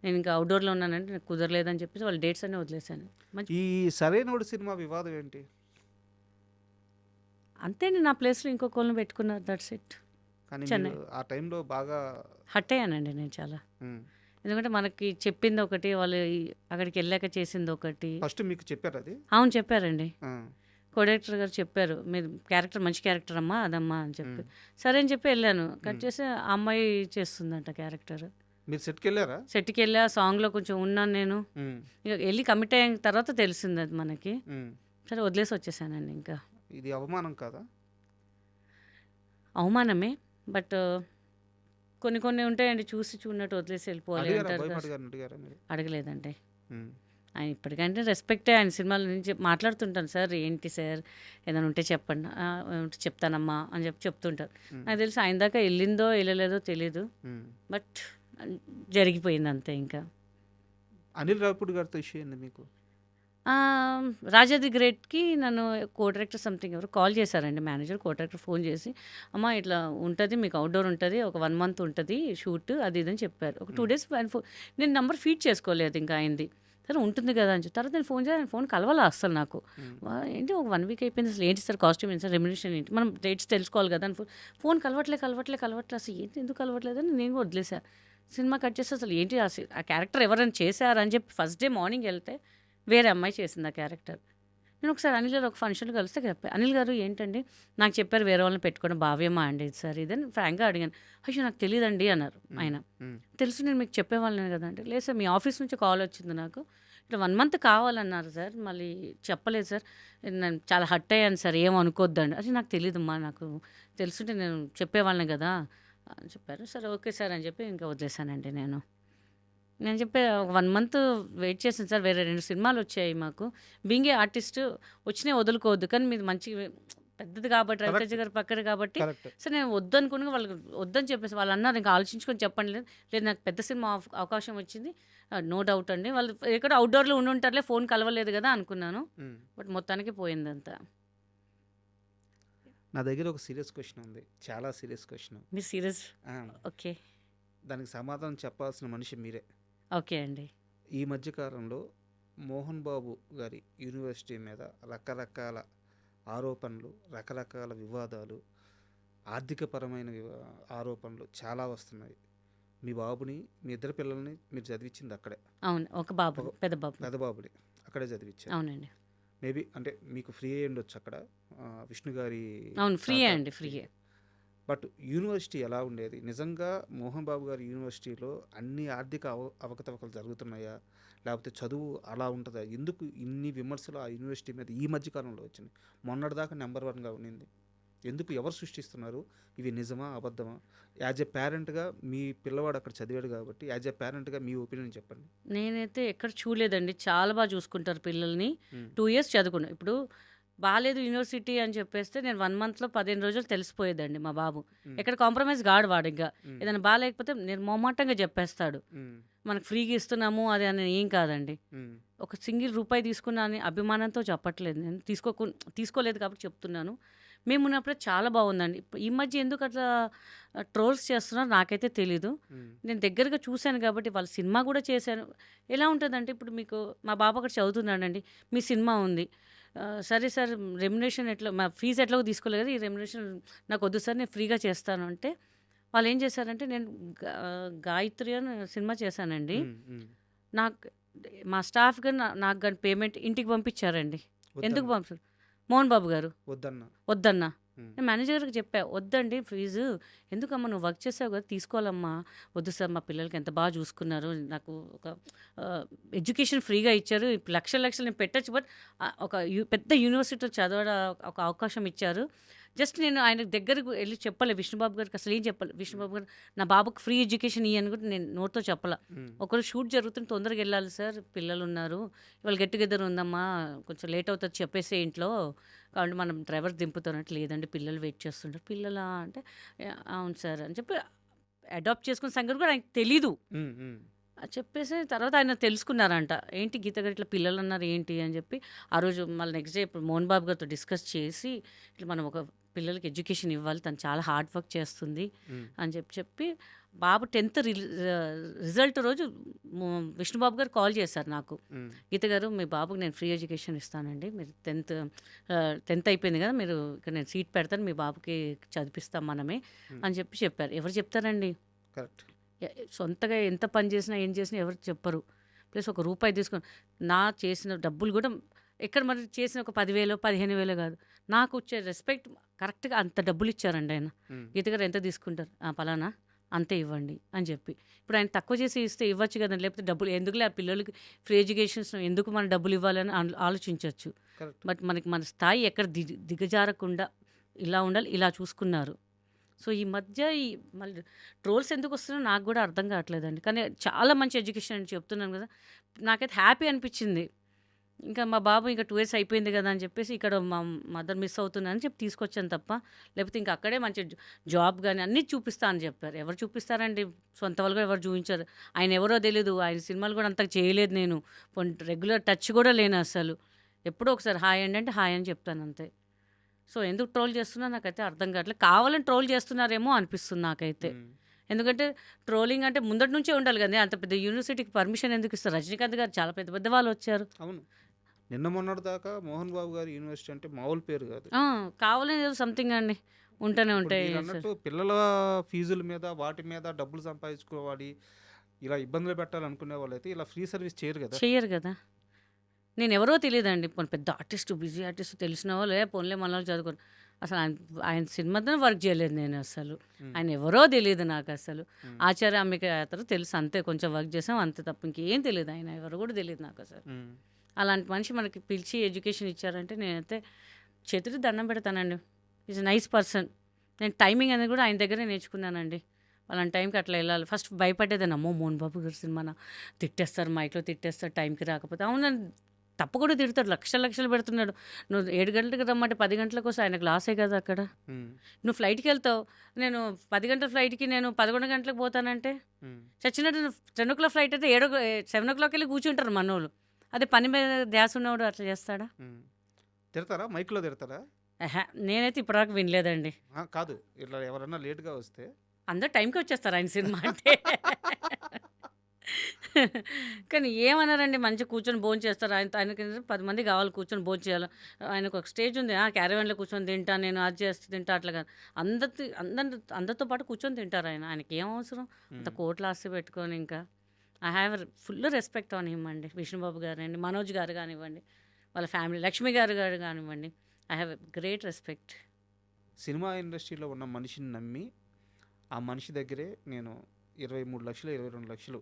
నేను ఇంకా అవుట్డోర్లో ఉన్నానంటే నాకు కుదరలేదని చెప్పేసి వాళ్ళ డేట్స్ అన్నీ వదిలేసాను. ఈ సరైనోడు సినిమా వివాదం ఏంటి? అంతే, నా ప్లేస్లో ఇంకొకళ్ళని పెట్టుకున్నారు, దట్స్ ఇట్. కానీ చెన్నై. మీరు ఆ టైంలో బాగా హట్ అయ్యానండి నేను చాలా. ఎందుకంటే మనకి చెప్పింది ఒకటి, వాళ్ళు అక్కడికి వెళ్ళాక చేసింది ఒకటి. ఫస్ట్ మీకు చెప్పారు అది? అవును చెప్పారండి, కోడైరెక్టర్ గారు చెప్పారు, మీరు క్యారెక్టర్ మంచి క్యారెక్టర్ అమ్మా అదమ్మా అని చెప్పి. సరే అని చెప్పి వెళ్ళాను. కట్ చేసి ఆ అమ్మాయి చేస్తుందంట క్యారెక్టర్. మీరు సెట్కి వెళ్ళారా? సెట్కి వెళ్ళా, సాంగ్లో కొంచెం ఉన్నాను నేను. ఇక వెళ్ళి కమిట్ అయిన తర్వాత తెలిసింది అది మనకి. సరే వదిలేసి వచ్చేసానండి. ఇంకా ఇది అవమానం కాదా? అవమానమే, బట్ కొన్ని ఉంటాయండి, చూసి చూడనట్టు వదిలేసి వెళ్ళిపోవాలి అంటారు. అడగలేదండి ఆయన. ఇప్పటికంటే రెస్పెక్టే, ఆయన సినిమాల నుంచి మాట్లాడుతుంటాను, సార్ ఏంటి సార్ ఏదైనా ఉంటే చెప్పండి, చెప్తానమ్మా అని చెప్తుంటారు. నాకు తెలిసి ఆయన దాకా వెళ్ళిందో వెళ్ళలేదో తెలీదు, బట్ జరిగిపోయింది అంతే. ఇంకా అనిల్ రావిపూడి గారితో ఇష్యూ ఏంది మీకు? రాజా ది గ్రేట్కి నన్ను కో డైరెక్టర్ సంథింగ్ ఎవరు కాల్ చేశారండి, మేనేజర్. కో డైరెక్టర్ ఫోన్ చేసి, అమ్మ ఇట్లా ఉంటుంది మీకు, అవుట్డోర్ ఉంటుంది, ఒక 1 month ఉంటుంది షూట్, అది ఇదని చెప్పారు. ఒక 2 days నేను నెంబర్ ఫీడ్ చేసుకోలేదు ఇంకా అయింది. సరే ఉంటుంది కదా అని చెప్పి తర్వాత నేను ఫోన్ చేయాలి, ఫోన్ కలవాలి అసలు నాకు. ఏంటి ఒక 1 week అయిపోయింది, అసలు ఏంటి సార్ కాస్ట్యూమ్ ఏంటి సార్, రెమ్యునరేషన్ ఏంటి, మనం రేట్స్ తెలుసుకోవాలి కదా అని ఫోన్ కలవట్లే అసలు ఏంటి ఎందుకు కలవట్లేదని నేను వదిలేసాను. సినిమా కట్ చేస్తే అసలు ఏంటి ఆ క్యారెక్టర్ ఎవరైనా చేశారని చెప్పి ఫస్ట్ డే మార్నింగ్ వెళ్తే వేరే అమ్మాయి చేసింది ఆ క్యారెక్టర్. నేను ఒకసారి అనిల్ గారు ఒక ఫంక్షన్లో కలిస్తే చెప్పాను, అనిల్ గారు ఏంటండి నాకు చెప్పారు వేరే వాళ్ళని పెట్టుకోవడం భావ్యమా అండి ఇది సార్ ఇదని ఫ్రాంక్గా అడిగాను. అయ్యో నాకు తెలియదండి అన్నారు ఆయన. తెలుసు నేను మీకు చెప్పేవాళ్ళని కదా అంటే, లేదు సార్ మీ ఆఫీస్ నుంచి కాల్ వచ్చింది నాకు, ఇట్లా 1 month కావాలన్నారు సార్, మళ్ళీ చెప్పలేదు సార్, నేను చాలా హట్ అయ్యాను సార్, ఏమనుకోద్దండి. అది నాకు తెలియదమ్మా, నాకు తెలుసుంటే నేను చెప్పేవాళ్ళని కదా అని చెప్పారు. సరే ఓకే సార్ అని చెప్పి ఇంకా వదిలేసానండి. నేను చెప్పే ఒక 1 month వెయిట్ చేసాను సార్, వేరే 2 సినిమాలు వచ్చాయి మాకు, బీయింగ్ ఏ ఆర్టిస్ట్ వచ్చినాయి వదులుకోవద్దు, కానీ మీది మంచి పెద్దది కాబట్టి రవితేజ గారు పక్కన కాబట్టి సరే నేను వద్దనుకుని వాళ్ళకి వద్దని చెప్పేసి వాళ్ళు అన్నారు, ఇంకా ఆలోచించుకొని చెప్పండి, లేదు నాకు పెద్ద సినిమా అవకాశం వచ్చింది, నో డౌట్ అండి. వాళ్ళు ఎక్కడో అవుట్‌డోర్‌లో ఉండుంటారులే, ఫోన్ కలవలేదు గదా అనుకున్నాను. హ్మ్. బట్ మొత్తానికి పోయిందంతా. నా దగ్గర ఒక సీరియస్ క్వెషన్ ఉంది. చాలా సీరియస్ క్వెషన్. మీరు సీరియస్? ఆ! ఓకే. దానికి సమాధానం చెప్పాల్సిన మనిషి మీరే. ఓకే అండి. ఈ మధ్య కాలంలో మోహన్ బాబు గారి యూనివర్సిటీ మీద రకరకాల ఆరోపణలు, రకరకాల వివాదాలు, ఆర్థికపరమైన ఆరోపణలు చాలా వస్తున్నాయి. మీ బాబుని, మీ ఇద్దరు పిల్లల్ని మీరు చదివించింది అక్కడే. అవును. ఒక బాబు, పెద్ద బాబు. పెద్ద బాబుని అక్కడే చదివించారు. అవునండి. మేబీ అంటే మీకు ఫ్రీ అయ్యి ఉండొచ్చు అక్కడ. విష్ణు గారి అవును. ఫ్రీయే తాత అండి. ఫ్రీ. ఫ్రీయే. బట్ యూనివర్సిటీ ఎలా ఉండేది? నిజంగా మోహన్ బాబు గారి యూనివర్సిటీలో అన్ని ఆర్థిక అవకతవకలు జరుగుతున్నాయా? లేకపోతే చదువు అలా ఉంటుందా? ఎందుకు ఇన్ని విమర్శలు ఆ యూనివర్సిటీ మీద ఈ మధ్య కాలంలో వచ్చినాయి? మొన్నటిదాకా నెంబర్ 1గా ఉండింది. ఎందుకు? ఎవరు సృష్టిస్తున్నారు? ఇవి నిజమా? అబద్ధమా? యాజ్ ఎ పేరెంట్‌గా మీ పిల్లవాడు అక్కడ చదివాడు కాబట్టి యాజ్ ఎ పేరెంట్‌గా మీ ఒపీనియన్ చెప్పండి. నేనైతే ఎక్కడ చూడలేదండి. చాలా బాగా చూసుకుంటారు పిల్లల్ని. హ్మ్. 2 ఇయర్స్ చదువుకున్నా. ఇప్పుడు బాలేదు యూనివర్సిటీ అని చెప్పేస్తే నేను 1 మంత్‌లో 15 రోజులు తెలిసిపోయేదండి మా బాబు. హ్మ్. ఎక్కడ కాంప్రమైజ్ కాడు వాడింకా. హ్మ్. ఏదైనా బాలేకపోతే నేను మొహమాటంగా చెప్పేస్తాడు. హ్మ్. మనకు ఫ్రీగా ఇస్తున్నాము అది అని ఏం కాదండి. హ్మ్. ఒక సింగిల్ రూపాయి తీసుకున్నా అని అభిమానంతో చెప్పట్లేదు నేను. తీసుకోలేదు కాబట్టి చెప్తున్నాను. మేమున్నప్పుడే చాలా బాగుందండి. ఈ మధ్య ఎందుకు అట్లా ట్రోల్స్ చేస్తున్నారో నాకైతే తెలీదు. హ్మ్. నేను దగ్గరగా చూశాను కాబట్టి వాళ్ళ సినిమా కూడా చేశాను. ఎలా ఉంటుందంటే ఇప్పుడు మీకు మా బాబు అక్కడ చదువుతున్నాడండి. మీ సినిమా ఉంది. సరే సార్ రెమ్యునరేషన్ ఎట్లా, మా ఫీజు ఎట్లాగో తీసుకోలేదు కదా, ఈ రెమ్యునరేషన్ నాకొద్దు సార్ నేను ఫ్రీగా చేస్తాను అంటే, వాళ్ళేం చేశారంటే నేను గా 'గాయత్రి' అని సినిమా చేశానండి. హ్మ్. హ్మ్. నాకు మా స్టాఫ్ గాని నాకు గాని పేమెంట్ ఇంటికి పంపించారండి. ఎందుకు వద్దన్న. పంపించారు? మోహన్ బాబు గారు వద్దన్న. వద్దన్నా. హ్మ్. నేను మేనేజర్ గారికి చెప్పా, వద్దండి ఫీజు. ఎందుకమ్మా నువ్వు వర్క్ చేసావు కదా, తీసుకోవాలమ్మా. వద్దు సార్ మా పిల్లలకి ఎంత బాగా చూసుకున్నారు. నాకు ఒక ఎడ్యుకేషన్ ఫ్రీగా ఇచ్చారు. ఇప్పుడు లక్షలు లక్షలు నేను పెట్టచ్చు. బట్ ఒక పెద్ద యూనివర్సిటీలో చదవడం ఒక అవకాశం ఇచ్చారు. జస్ట్ నేను ఆయన దగ్గరకు వెళ్ళి చెప్పలే విష్ణుబాబు గారికి, అసలు ఏం చెప్పాలి. విష్ణుబాబు గారు నా బాబుకి ఫ్రీ ఎడ్యుకేషన్ ఇయ్యని కూడా నేను నోట్తో చెప్పాల. హ్మ్. ఒకరోజు షూట్ జరుగుతుంది, తొందరగా వెళ్ళాలి సార్, పిల్లలు ఉన్నారు, ఇవాళ గెట్ టుగెదర్ ఉందమ్మా, కొంచెం లేట్ అవుతుంది చెప్పేసి ఇంట్లో, కాబట్టి మనం డ్రైవర్ దింపుతానంటే, లేదండి పిల్లలు వెయిట్ చేస్తుంటారు. పిల్లలా అంటే, అవును సార్ అని చెప్పి అడాప్ట్ చేసుకున్న సంగతి కూడా ఆయనకు తెలీదు. హ్మ్. హ్మ్. చెప్పేసి తర్వాత ఆయన తెలుసుకున్నారంట. ఏంటి గీత గారు ఇట్లా పిల్లలు అన్నారు ఏంటి అని చెప్పి, ఆ రోజు మళ్ళీ నెక్స్ట్ డే ఇప్పుడు మోహన్ బాబు గారితో డిస్కస్ చేసి, ఇట్లా మనం ఒక పిల్లలకి ఎడ్యుకేషన్ ఇవ్వాలి, తను చాలా హార్డ్ వర్క్ చేస్తుంది హ్మ్. అని చెప్పి బాబు 10th రిజల్ట్ రోజు విష్ణుబాబు గారు కాల్ చేశారు నాకు. హ్మ్. గీత గారు మీ బాబుకి నేను ఫ్రీ ఎడ్యుకేషన్ ఇస్తానండి, మీరు 10th అయిపోయింది కదా, మీరు ఇక్కడ నేను సీట్ పెడతాను, మీ బాబుకి చదివిస్తాం మనమే హ్మ్. అని చెప్పారు. ఎవరు చెప్తారండి? కరెక్ట్. సొంతగా ఎంత పని చేసినా ఏం చేసినా ఎవరు చెప్పరు. ప్లస్ ఒక రూపాయి తీసుకొని నా చేసిన డబ్బులు కూడా ఎక్కడ మరి చేసిన ఒక 10,000 15,000 కాదు, నాకు వచ్చే రెస్పెక్ట్ కరెక్ట్గా అంత డబ్బులు ఇచ్చారండి ఆయన. హ్మ్. గీత గారు ఎంత తీసుకుంటారు? పలానా అంతే ఇవ్వండి అని చెప్పి. ఇప్పుడు ఆయన తక్కువ చేసి ఇస్తే ఇవ్వచ్చు కదండి, లేకపోతే డబ్బులు ఎందుకులే ఆ పిల్లలకి ఫ్రీ ఎడ్యుకేషన్స్ ఎందుకు మనం డబ్బులు ఇవ్వాలని ఆలోచించవచ్చు. కరెక్ట్. బట్ మన స్థాయి ఎక్కడ దిగజారకుండా ఇలా ఉండాలి, ఇలా చూసుకున్నారు. సో ఈ మధ్య మళ్ళీ ట్రోల్స్ ఎందుకు వస్తున్నాయో నాకు కూడా అర్థం కావట్లేదండి. కానీ చాలా మంచి ఎడ్యుకేషన్ అని చెప్తున్నాను కదా, నాకైతే హ్యాపీ అనిపించింది. ఇంకా మా బాబు ఇంకా 2 ఇయర్స్ అయిపోయింది కదా అని చెప్పేసి ఇక్కడ మా మదర్ మిస్ అవుతుందని చెప్పి తీసుకొచ్చాను తప్ప, లేకపోతే ఇంకా అక్కడే మంచి జాబ్ కానీ అన్నీ చూపిస్తా అని చెప్పారు. ఎవరు చూపిస్తారండి? సొంత వాళ్ళు కూడా ఎవరు చూపించారు. ఆయన ఎవరో తెలీదు, ఆయన సినిమాలు కూడా అంతగా చేయలేదు నేను, రెగ్యులర్ టచ్ కూడా లేను అసలు. ఎప్పుడో ఒకసారి హాయ్ అండి అంటే హాయ్ అని చెప్తాను అంతే. సో ఎందుకు ట్రోల్ చేస్తున్నా నాకైతే అర్థం కావట్లేదు. కావాలని ట్రోల్ చేస్తున్నారేమో అనిపిస్తుంది నాకైతే. హ్మ్. ఎందుకంటే ట్రోలింగ్ అంటే ముందటి నుంచే ఉండాలి కదా, అంత పెద్ద యూనివర్సిటీకి పర్మిషన్ ఎందుకు ఇస్తారు? రజనీకాంత్ గారు చాలా పెద్ద పెద్ద వాళ్ళు వచ్చారు. అవును. నిన్న మొన్నటి దాకా మోహన్ బాబు గారి యూనివర్సిటీ అంటే మామూలు పేరు కాదు. కావాలని ఏదో సంథింగ్ అండి ఉంటూనే ఇప్పుడు ఉంటాయి మీరు సార్. అన్నట్టు పిల్లల ఫీజుల మీద వాటి మీద డబ్బులు సంపాదించుకోవాలి, ఇలా ఇబ్బందులు పెట్టాలనుకునే వాళ్ళైతే ఇలా ఫ్రీ సర్వీస్ చేయరు కదా. చెయ్యరు కదా. నేను ఎవరో తెలియదండి, పోనీ పెద్ద ఆర్టిస్ట్ బిజీ ఆర్టిస్ట్ తెలిసిన వాళ్ళు పోన్లే మన వాళ్ళు చదువుకోరు. అసలు ఆయన సినిమాతో వర్క్ చేయలేదు నేను అసలు. హ్మ్. ఆయన ఎవరో తెలియదు నాకు అసలు. హ్మ్. ఆచార్య అంబిక యాత్ర తెలుసు అంతే, కొంచెం వర్క్ చేసాం అంతే తప్ప ఇంకేం తెలియదు. ఆయన ఎవరు కూడా తెలియదు నాకు అసలు. హ్మ్. అలాంటి మనిషి మనకి పిలిచి ఎడ్యుకేషన్ ఇచ్చారంటే నేనైతే చేతులు దండం పెడతానండి. Is nice person. నేను టైమింగ్ అనేది కూడా ఆయన దగ్గరే నేర్చుకున్నానండి. అలాంటి టైంకి అట్లా వెళ్ళాలి. ఫస్ట్ భయపడేదాన్ని, అమ్మో మోహన్ బాబు గారి సినిమానా, తిట్టేస్తారు మైక్లో తిట్టేస్తారు టైంకి రాకపోతే. అవునండి, తప్పకుండా తిడతాడు, లక్షలు లక్షలు పెడుతున్నాడు. నువ్వు 7 గంటలకు రమ్మంటే 10 గంటలకు వస్తే ఆయనకు లాసే కదా అక్కడ. ఉమ్, నువ్వు ఫ్లైట్కి వెళ్తావు, నేను 10 గంటల ఫ్లైట్కి నేను 11 గంటలకు పోతానంటే ఉమ్, చచ్చినట్టు. 10 o'clock ఫ్లైట్ అయితే 7 o'clock వెళ్ళి కూర్చుంటారు మనోళ్ళు. అదే పని మీద ధ్యాస ఉన్నవాడు అట్లా చేస్తాడా? ఉమ్. తిడతారా మైక్లో తిడతారా? ఆహా, నేనైతే ఇప్పటిదాకా వినలేదండి. కాదు, ఇట్లా ఎవరన్నా లేట్గా వస్తే అందరు టైంకి వచ్చేస్తారు ఆయన సినిమా అంటే. కానీ ఏమన్నారండి, మంచిగా కూర్చొని భోజనం చేస్తారు. ఆయనకి 10 మంది కావాలి కూర్చొని భోజనం చేయాలి. ఆయనకు ఒక స్టేజ్ ఉంది, క్యారవాన్లో కూర్చొని తింటా, నేను అది చేస్తే తింటా, అట్లా కాదు. అందరితో పాటు కూర్చొని తింటారు ఆయన. ఆయనకి ఏం అవసరం అంత కోట్ల ఆస్తి పెట్టుకొని. ఇంకా I have full respect on him అండి. విష్ణుబాబు గారు అండి, మనోజ్ గారు కానివ్వండి, వాళ్ళ ఫ్యామిలీ, లక్ష్మి గారు కానివ్వండి, I have great respect. Cinema ఇండస్ట్రీలో ఉన్న మనిషిని నమ్మి ఆ మనిషి దగ్గరే నేను 23 లక్షలు 22 లక్షలు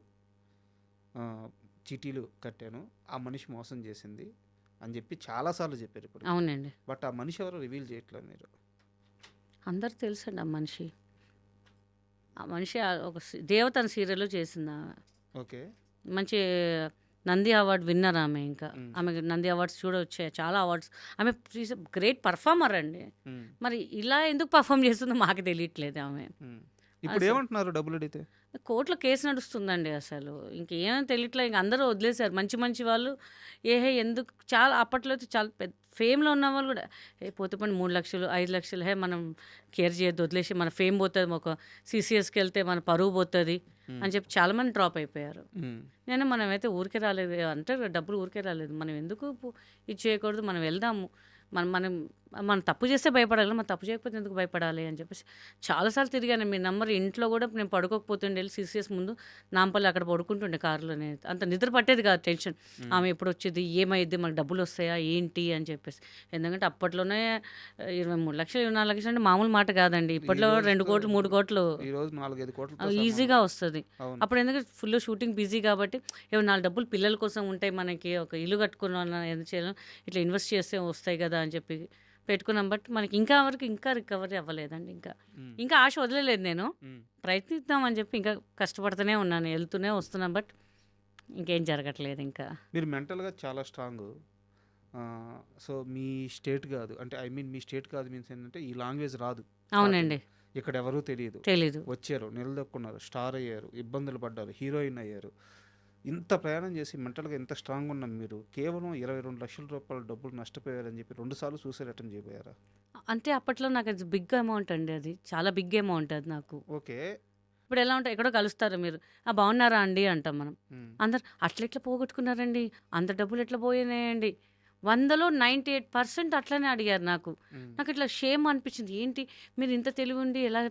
చీటీలు కట్టాను, ఆ మనిషి మోసం చేసింది అని చెప్పి చాలాసార్లు చెప్పారు ఇప్పుడు. అవునండి, బట్ ఆ మనిషి ఎవరో రివీల్ చేయట్లేదు మీరు. అందరు తెలుసండి ఆ మనిషి. ఒక దేవతన సీరియల్లో చేసింది ఆమె. ఓకే. మంచి నంది అవార్డు విన్నర్ ఆమె. ఇంకా ఆమెకి నంది అవార్డ్స్ కూడా వచ్చాయి, చాలా అవార్డ్స్. ఆమె గ్రేట్ పర్ఫార్మర్ అండి. మరి ఇలా ఎందుకు పర్ఫామ్ చేస్తుందో మాకు తెలియట్లేదు ఆమె. ఇప్పుడు ఏమంటున్నారు డబ్బులు అడిగితే? కోర్టులో కేసు నడుస్తుందండి. అసలు ఇంకేమో తెలియట్లేదు. ఇంక అందరూ వదిలేశారు, మంచి మంచి వాళ్ళు. ఎందుకు చాలా అప్పట్లో అయితే చాలా పెద్ద ఫేమ్లో ఉన్న వాళ్ళు కూడా పోతే పని 3 లక్షలు 5 లక్షలు మనం కేర్ చేయొద్దు, వదిలేసి మన ఫేమ్ పోతుంది, ఒక సిసిఎస్కి వెళ్తే మన పరువు పోతుంది అని చెప్పి చాలామంది డ్రాప్ అయిపోయారు. మనమైతే ఊరికే రాలేదు అంటే, డబ్బులు ఊరికే రాలేదు. మనం ఎందుకు ఇది చేయకూడదు, మనం వెళ్దాము. మనం తప్పు చేస్తే భయపడాలి, మనం తప్పు చేయకపోతే ఎందుకు భయపడాలి అని చెప్పేసి చాలాసార్లు తిరిగాను. మీ నంబర్ ఇంట్లో కూడా నేను పడుకోకపోతుండే, వెళ్ళి సిసిఎస్ ముందు నాంపల్లి అక్కడ పడుకుంటుండే కారులోనే. అంత నిద్ర పట్టేది కాదు, టెన్షన్. ఆమె ఎప్పుడు వచ్చేది, ఏమైద్ది, మనకు డబ్బులు వస్తాయా ఏంటి అని చెప్పేసి. ఎందుకంటే అప్పట్లోనే 23 లక్షలు 24 లక్షలు అంటే మామూలు మాట కాదండి. ఇప్పట్లో 2 కోట్లు 3 కోట్లు ఈజీగా వస్తుంది. అప్పుడు ఎందుకంటే ఫుల్ షూటింగ్ బిజీ కాబట్టి ఏమో 4 డబ్బులు పిల్లల కోసం ఉంటాయి, మనకి ఒక ఇల్లు కట్టుకున్న ఎందుకు చేయాలి, ఇట్లా ఇన్వెస్ట్ చేస్తే వస్తాయి కదా అని చెప్పి పెట్టుకున్నాం. బట్ మనకి ఇంకా రికవరీ అవ్వలేదండి. ఇంకా ఆశ వదిలేదు. నేను ప్రయత్నిద్దామని చెప్పి ఇంకా కష్టపడుతూనే ఉన్నాను, వెళ్తూనే వస్తున్నాను. బట్ ఇంకేం జరగట్లేదు. ఇంకా మీరు మెంటల్గా చాలా స్ట్రాంగ్. సో మీ స్టేట్ కాదు అంటే, ఐ మీన్ మీ స్టేట్ కాదు మీన్స్ ఏంటంటే, ఈ లాంగ్వేజ్ రాదు. అవునండి, ఇక్కడ ఎవరూ తెలీదు, వచ్చారు, నిలదొక్కున్నారు, స్టార్ అయ్యారు, ఇబ్బందులు పడ్డారు, హీరోయిన్ అయ్యారు. ఇంత ప్రయాణం చేసి మెంటల్గా ఇంత స్ట్రాంగ్ ఉన్న మీరు కేవలం 22 లక్షల రూపాయల డబ్బులు నష్టపోయారని చెప్పి 2 సార్లు సూసైడ్ అటెంప్ట్ చేయబోయారా? అంటే అప్పట్లో నాకు అది బిగ్ అమౌంట్ అండి, అది చాలా బిగ్ అమౌంట్ అది నాకు. ఓకే. ఇప్పుడు ఎలా ఉంటాయి, ఎక్కడో కలుస్తారు మీరు, బాగున్నారా అండి అంటాం మనం. అందరు ఎట్లా పోగొట్టుకున్నారండి, అంత డబ్బులు ఎట్లా పోయినాయండి. 100లో 98% అట్లనే అడిగారు. నాకు ఇట్లా షేమ్ అనిపించింది. ఏంటి మీరు ఇంత తెలివి ఉండి ఎలా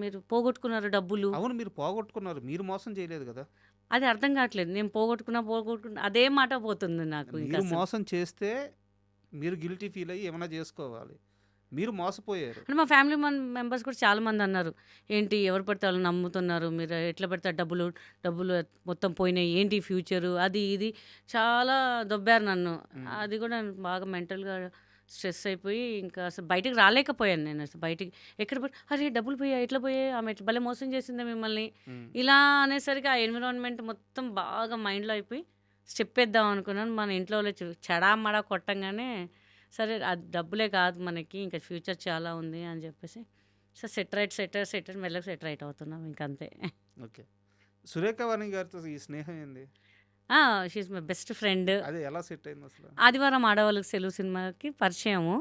మీరు పోగొట్టుకున్నారు డబ్బులు? అవును, మీరు పోగొట్టుకున్నారు, మీరు మోసం చేయలేదు కదా. అది అర్థం కావట్లేదు. నేను పోగొట్టుకున్నా అదే మాట పోతుంది నాకు. మీరు మోసం చేస్తే మీరు గిల్టీ ఫీల్ అయ్యి ఏమైనా చేసుకోవాలి, మీరు మోసపోయారు. అంటే మా ఫ్యామిలీ మెంబర్స్ కూడా చాలా మంది అన్నారు, ఏంటి ఎవరు పడితే వాళ్ళు నమ్ముతున్నారు, మీరు ఎట్లా పెడితే డబ్బులు మొత్తం పోయినాయి, ఏంటి ఫ్యూచరు, అది ఇది చాలా దొబ్బారు నన్ను. అది కూడా బాగా మెంటల్గా స్ట్రెస్ అయిపోయి ఇంకా అసలు బయటికి రాలేకపోయాను. నేను అసలు బయటికి ఎక్కడ అరే డబ్బులు పోయాయి, ఎట్లా పోయాయి, ఆమె ఎట్లా భలే మోసం చేసిందే మిమ్మల్ని, ఇలా అనేసరికి ఆ ఎన్విరాన్మెంట్ మొత్తం బాగా మైండ్లో అయిపోయి స్టెప్ వేద్దాం అనుకున్నాను. మన ఇంట్లో చెడామడా కొట్టంగానే సరే అది డబ్బులే కాదు మనకి, ఇంకా ఫ్యూచర్ చాలా ఉంది అని చెప్పేసి సో సెట్ రైట్ మెల్లగా సెట్ రైట్ అవుతున్నాం ఇంకంతే. ఓకే. సురేఖ వాణి గారితో ఈ స్నేహం ఏంది? She's my best friend. అది ఎలా సెట్ అయింది అసలు? ఆదివారం ఆడవాళ్ళకి సెలవు సినిమాకి పరిచయము.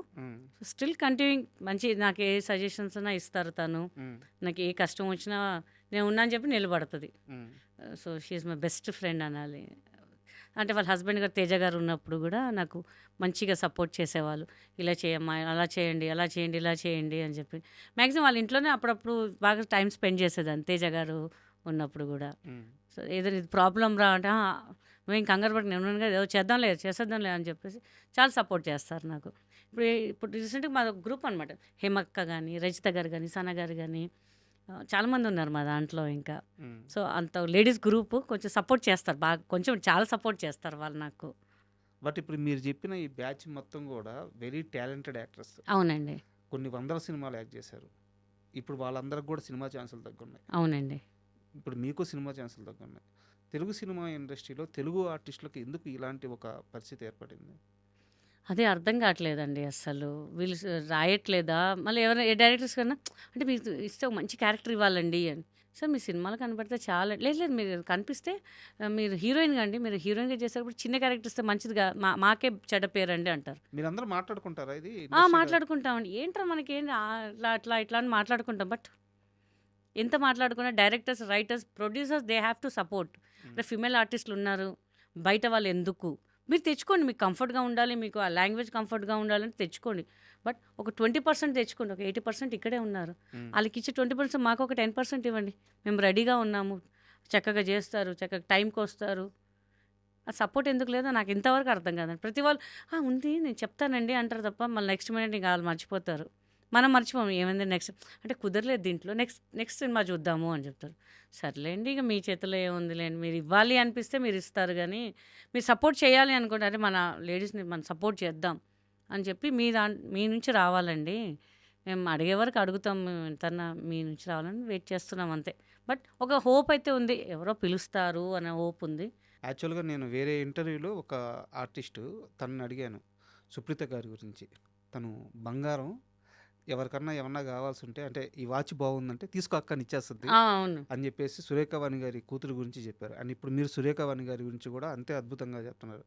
Still continuing. మంచి నాకు ఏ సజెషన్స్ అయినా ఇస్తారు తను. నాకు ఏ కష్టం వచ్చినా నేను ఉన్నా అని చెప్పి నిలబడుతుంది. So she's my best friend అనాలి. అంటే వాళ్ళ హస్బెండ్ గారు తేజ గారు ఉన్నప్పుడు కూడా నాకు మంచిగా సపోర్ట్ చేసేవాళ్ళు. ఇలా చేయమ్మా, అలా చేయండి, అలా చేయండి, ఇలా చేయండి అని చెప్పి. మ్యాక్సిమం వాళ్ళ ఇంట్లోనే అప్పుడప్పుడు బాగా టైం స్పెండ్ చేసేదాన్ని తేజ గారు ఉన్నప్పుడు కూడా. సో ఏదైనా ఇది ప్రాబ్లం రా అంటే నువ్వు కంగారు పడి నేను కదా ఏదో చేసేద్దాంలే అని చెప్పేసి చాలా సపోర్ట్ చేస్తారు నాకు. ఇప్పుడు రీసెంట్గా మా గ్రూప్ అనమాట, హేమక్క కానీ, రజిత గారు కానీ, సన గారు కానీ చాలామంది ఉన్నారు మా దాంట్లో. ఇంకా సో అంత లేడీస్ గ్రూప్ కొంచెం సపోర్ట్ చేస్తారు, బాగా కొంచెం చాలా సపోర్ట్ చేస్తారు వాళ్ళు నాకు. బట్ ఇప్పుడు మీరు చెప్పిన ఈ బ్యాచ్ మొత్తం కూడా వెరీ టాలెంటెడ్ యాక్టర్స్. అవునండి, కొన్ని 100 సినిమాలు యాక్ట్ చేశారు. ఇప్పుడు వాళ్ళందరికి కూడా సినిమా ఛాన్సులు తగ్గున్నాయి. అవునండి, ఇప్పుడు మీకు సినిమా ఛాన్సులు తగ్గున్నాయి. తెలుగు సినిమా ఇండస్ట్రీలో తెలుగు ఆర్టిస్టులకు ఎందుకు ఇలాంటి ఒక పరిస్థితి ఏర్పడింది? అదే అర్థం కావట్లేదండి అస్సలు. వీళ్ళు రాయట్లేదా? మళ్ళీ ఎవరైనా ఏ డైరెక్టర్స్ కన్నా అంటే మీకు ఇస్తే ఒక మంచి క్యారెక్టర్ ఇవ్వాలండి అని. సార్ మీ సినిమాలో కనపడితే చాలా లేదు లేదు మీరు కనిపిస్తే మీరు హీరోయిన్‌గా అండి. మీరు హీరోయిన్‌గా చేసేటప్పుడు చిన్న క్యారెక్టర్ ఇస్తే మంచిదిగా మాకే చెడ్డ పేరండి అంటారు. మీరందరూ మాట్లాడుకుంటారా ఇది ఇండస్ట్రీలో? మాట్లాడుకుంటామండి. ఏంట్రా మనకేంటి అట్లా అట్లా ఇట్లా అని మాట్లాడుకుంటాం. బట్ ఎంత మాట్లాడుకున్నా directors, writers, producers they have to support. అంటే ఫిమేల్ ఆర్టిస్టులు ఉన్నారు. బయట వాళ్ళు ఎందుకు? మీరు తెచ్చుకోండి. మీకు కంఫర్ట్‌గా ఉండాలి. మీకు ఆ లాంగ్వేజ్ కంఫర్ట్‌గా ఉండాలంటే తెచ్చుకోండి. బట్ ఒక 20% తెచ్చుకోండి. ఒక 80% ఇక్కడే ఉన్నారు. హ్మ్. ఆళ్ళకిచ్చే 20% మాకు ఒక 10% ఇవ్వండి. మేము రెడీగా ఉన్నాము. చక్కగా చేస్తారు. చక్కగా టైంకొస్తారు. ఆ సపోర్ట్ ఎందుకు లేదో నాకు ఇంతవరకు అర్థం కాదండి. ప్రతి వాళ్ళు ఉంది నేను చెప్తానండి అంటారు తప్ప మళ్ళీ నెక్స్ట్ మినిట్ ఇంక ఆళ్ళు మర్చిపోతారు. మనం మర్చిపోము. ఏమైంది నెక్స్ట్ అంటే కుదరలేదు దీంట్లో నెక్స్ట్ సినిమా చూద్దాము అని చెప్తారు. సర్లేండి ఇక మీ చేతిలో ఏముందిలేండి. మీరు ఇవ్వాలి అనిపిస్తే మీరు ఇస్తారు గానీ, మీరు సపోర్ట్ చేయాలి అనుకుంటే అరే మన లేడీస్‌ని మనం సపోర్ట్ చేద్దాం అని చెప్పి మీ నుంచి రావాలండి. మేము అడిగే వరకు అడుగుతాం. మేము ఎంతన్నా మీ నుంచి రావాలని వెయిట్ చేస్తున్నాం అంతే. బట్ ఒక హోప్ అయితే ఉంది. ఎవరో పిలుస్తారు అనే హోప్ ఉంది. యాక్చువల్‌గా నేను వేరే ఇంటర్వ్యూలో ఒక ఆర్టిస్టు తనని అడిగాను. సుప్రీత గారి గురించి. తను బంగారం ఎవరికన్నా ఏమన్నా కావాల్సుంటే అంటే ఈ వాచ్ బాగుందంటే తీసుకో అక్క అని ఇచ్చేస్తది అవును. అని చెప్పేసి సురేఖ వాణి గారి కూతురు గురించి చెప్పారు. అండ్ ఇప్పుడు మీరు సురేఖ వాణి గారి గురించి కూడా అంతే అద్భుతంగా చెప్తున్నారు.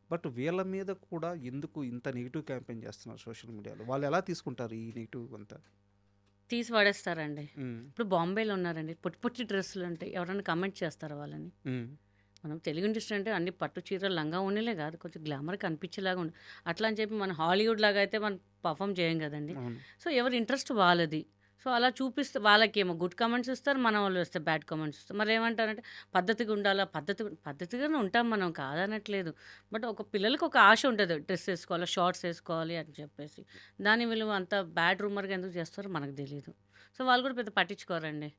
బట్ వీళ్ళ మీద కూడా ఎందుకు ఇంత నెగెటివ్ క్యాంపెయిన్ చేస్తున్నారు సోషల్ మీడియాలో? వాళ్ళు ఎలా తీసుకుంటారు ఈ నెగెటివ్ అంతా? తీసి పడేస్తారండి. హ్మ్. ఇప్పుడు బాంబేలో ఉన్నారండి. పొట్టి పొట్టి డ్రెస్సులు ఉంటాయి. ఎవరైనా కామెంట్ చేస్తారా వాళ్ళని? హ్మ్. మనం తెలుగు ఇండస్ట్రీ అంటే అన్ని పట్టు చీరలు, లంగా ఓణీలే కాదు. కొంచెం గ్లామర్ కనిపించేలాగా ఉండాలి. అట్లా అని చెప్పి మన హాలీవుడ్ లాగా అయితే మనం పర్ఫామ్ చేయం కదండీ. అవును. సో, ఎవరి ఇంట్రెస్ట్ వాళ్ళది. సో, అలా చూపిస్తే వాళ్ళకేమో గుడ్ కామెంట్స్ ఇస్తారు. మన వాళ్ళు వస్తే బ్యాడ్ కామెంట్స్ ఇస్తారు. మరి ఏమంటారంటే పద్ధతిగా ఉండాలా? పద్ధతిగానే ఉంటాం మనం కాదనట్లేదు. బట్ ఒక పిల్లలకి ఒక ఆశ ఉంటది. డ్రెస్ ఏసుకోవాలి, షార్ట్స్ ఏసుకోవాలి అని చెప్పేసి. దాన్ని వీళ్ళు అంత బ్యాడ్ రూమర్‌గా ఎందుకు చేస్తారో మనకు తెలీదు. సో, వాళ్ళు కూడా పెద్ద పట్టించుకోరండి.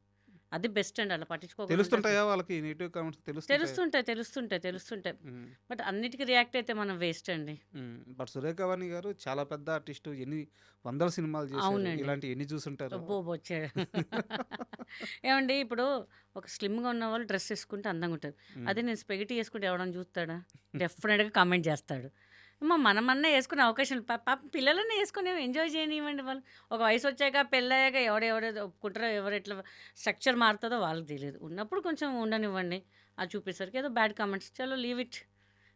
అది బెస్ట్ అండి. అలా పట్టించుకోకుండా ఉంటే తెలుస్తుంటాయా వాళ్ళకి నెగెటివ్ కామెంట్స్ తెలుస్తుంటాయా? తెలుస్తుంటాయి. హ్మ్. బట్ అన్నిటికి రియాక్ట్ అయితే మనం వేస్ట్ అండి. బట్ సురేఖ వాణి గారు చాలా పెద్ద ఆర్టిస్టు. ఎన్ని వందల సినిమాలు చేశారు. అవునండి. ఇలాంటివి ఎన్ని చూసుంటారు? అబ్బో! బొచ్చెడు. ఏవండి ఇప్పుడు ఒక స్లిమ్‌గా ఉన్నవాళ్ళు డ్రెస్ ఏసుకుంటే అందంగా ఉంటారు. హ్మ్. అదే నేను స్పెగటీ ఏసుకుంటే ఎవడన్నా చూస్తాడా? డెఫినెట్‌గా కామెంట్ చేస్తాడు. మనమన్నా ఏసుకునే అవకాశం పాపం పిల్లలన్నా ఏసుకొని ఎంజాయ్ చేయనివ్వండి వాళ్ళు. ఒక వయసొచ్చాక పెళ్ళయ్యాక ఎవడెవరేదో ఒప్పుకుంటారో ఎవరు ఎట్లా స్ట్రక్చర్ మారుతదో వాళ్ళకి తెలీదు. ఉన్నప్పుడు కొంచెం ఉండనివ్వండి. అది చూపేసరికి ఏదో బ్యాడ్ కామెంట్స్ చలో లీవ్ ఇట్.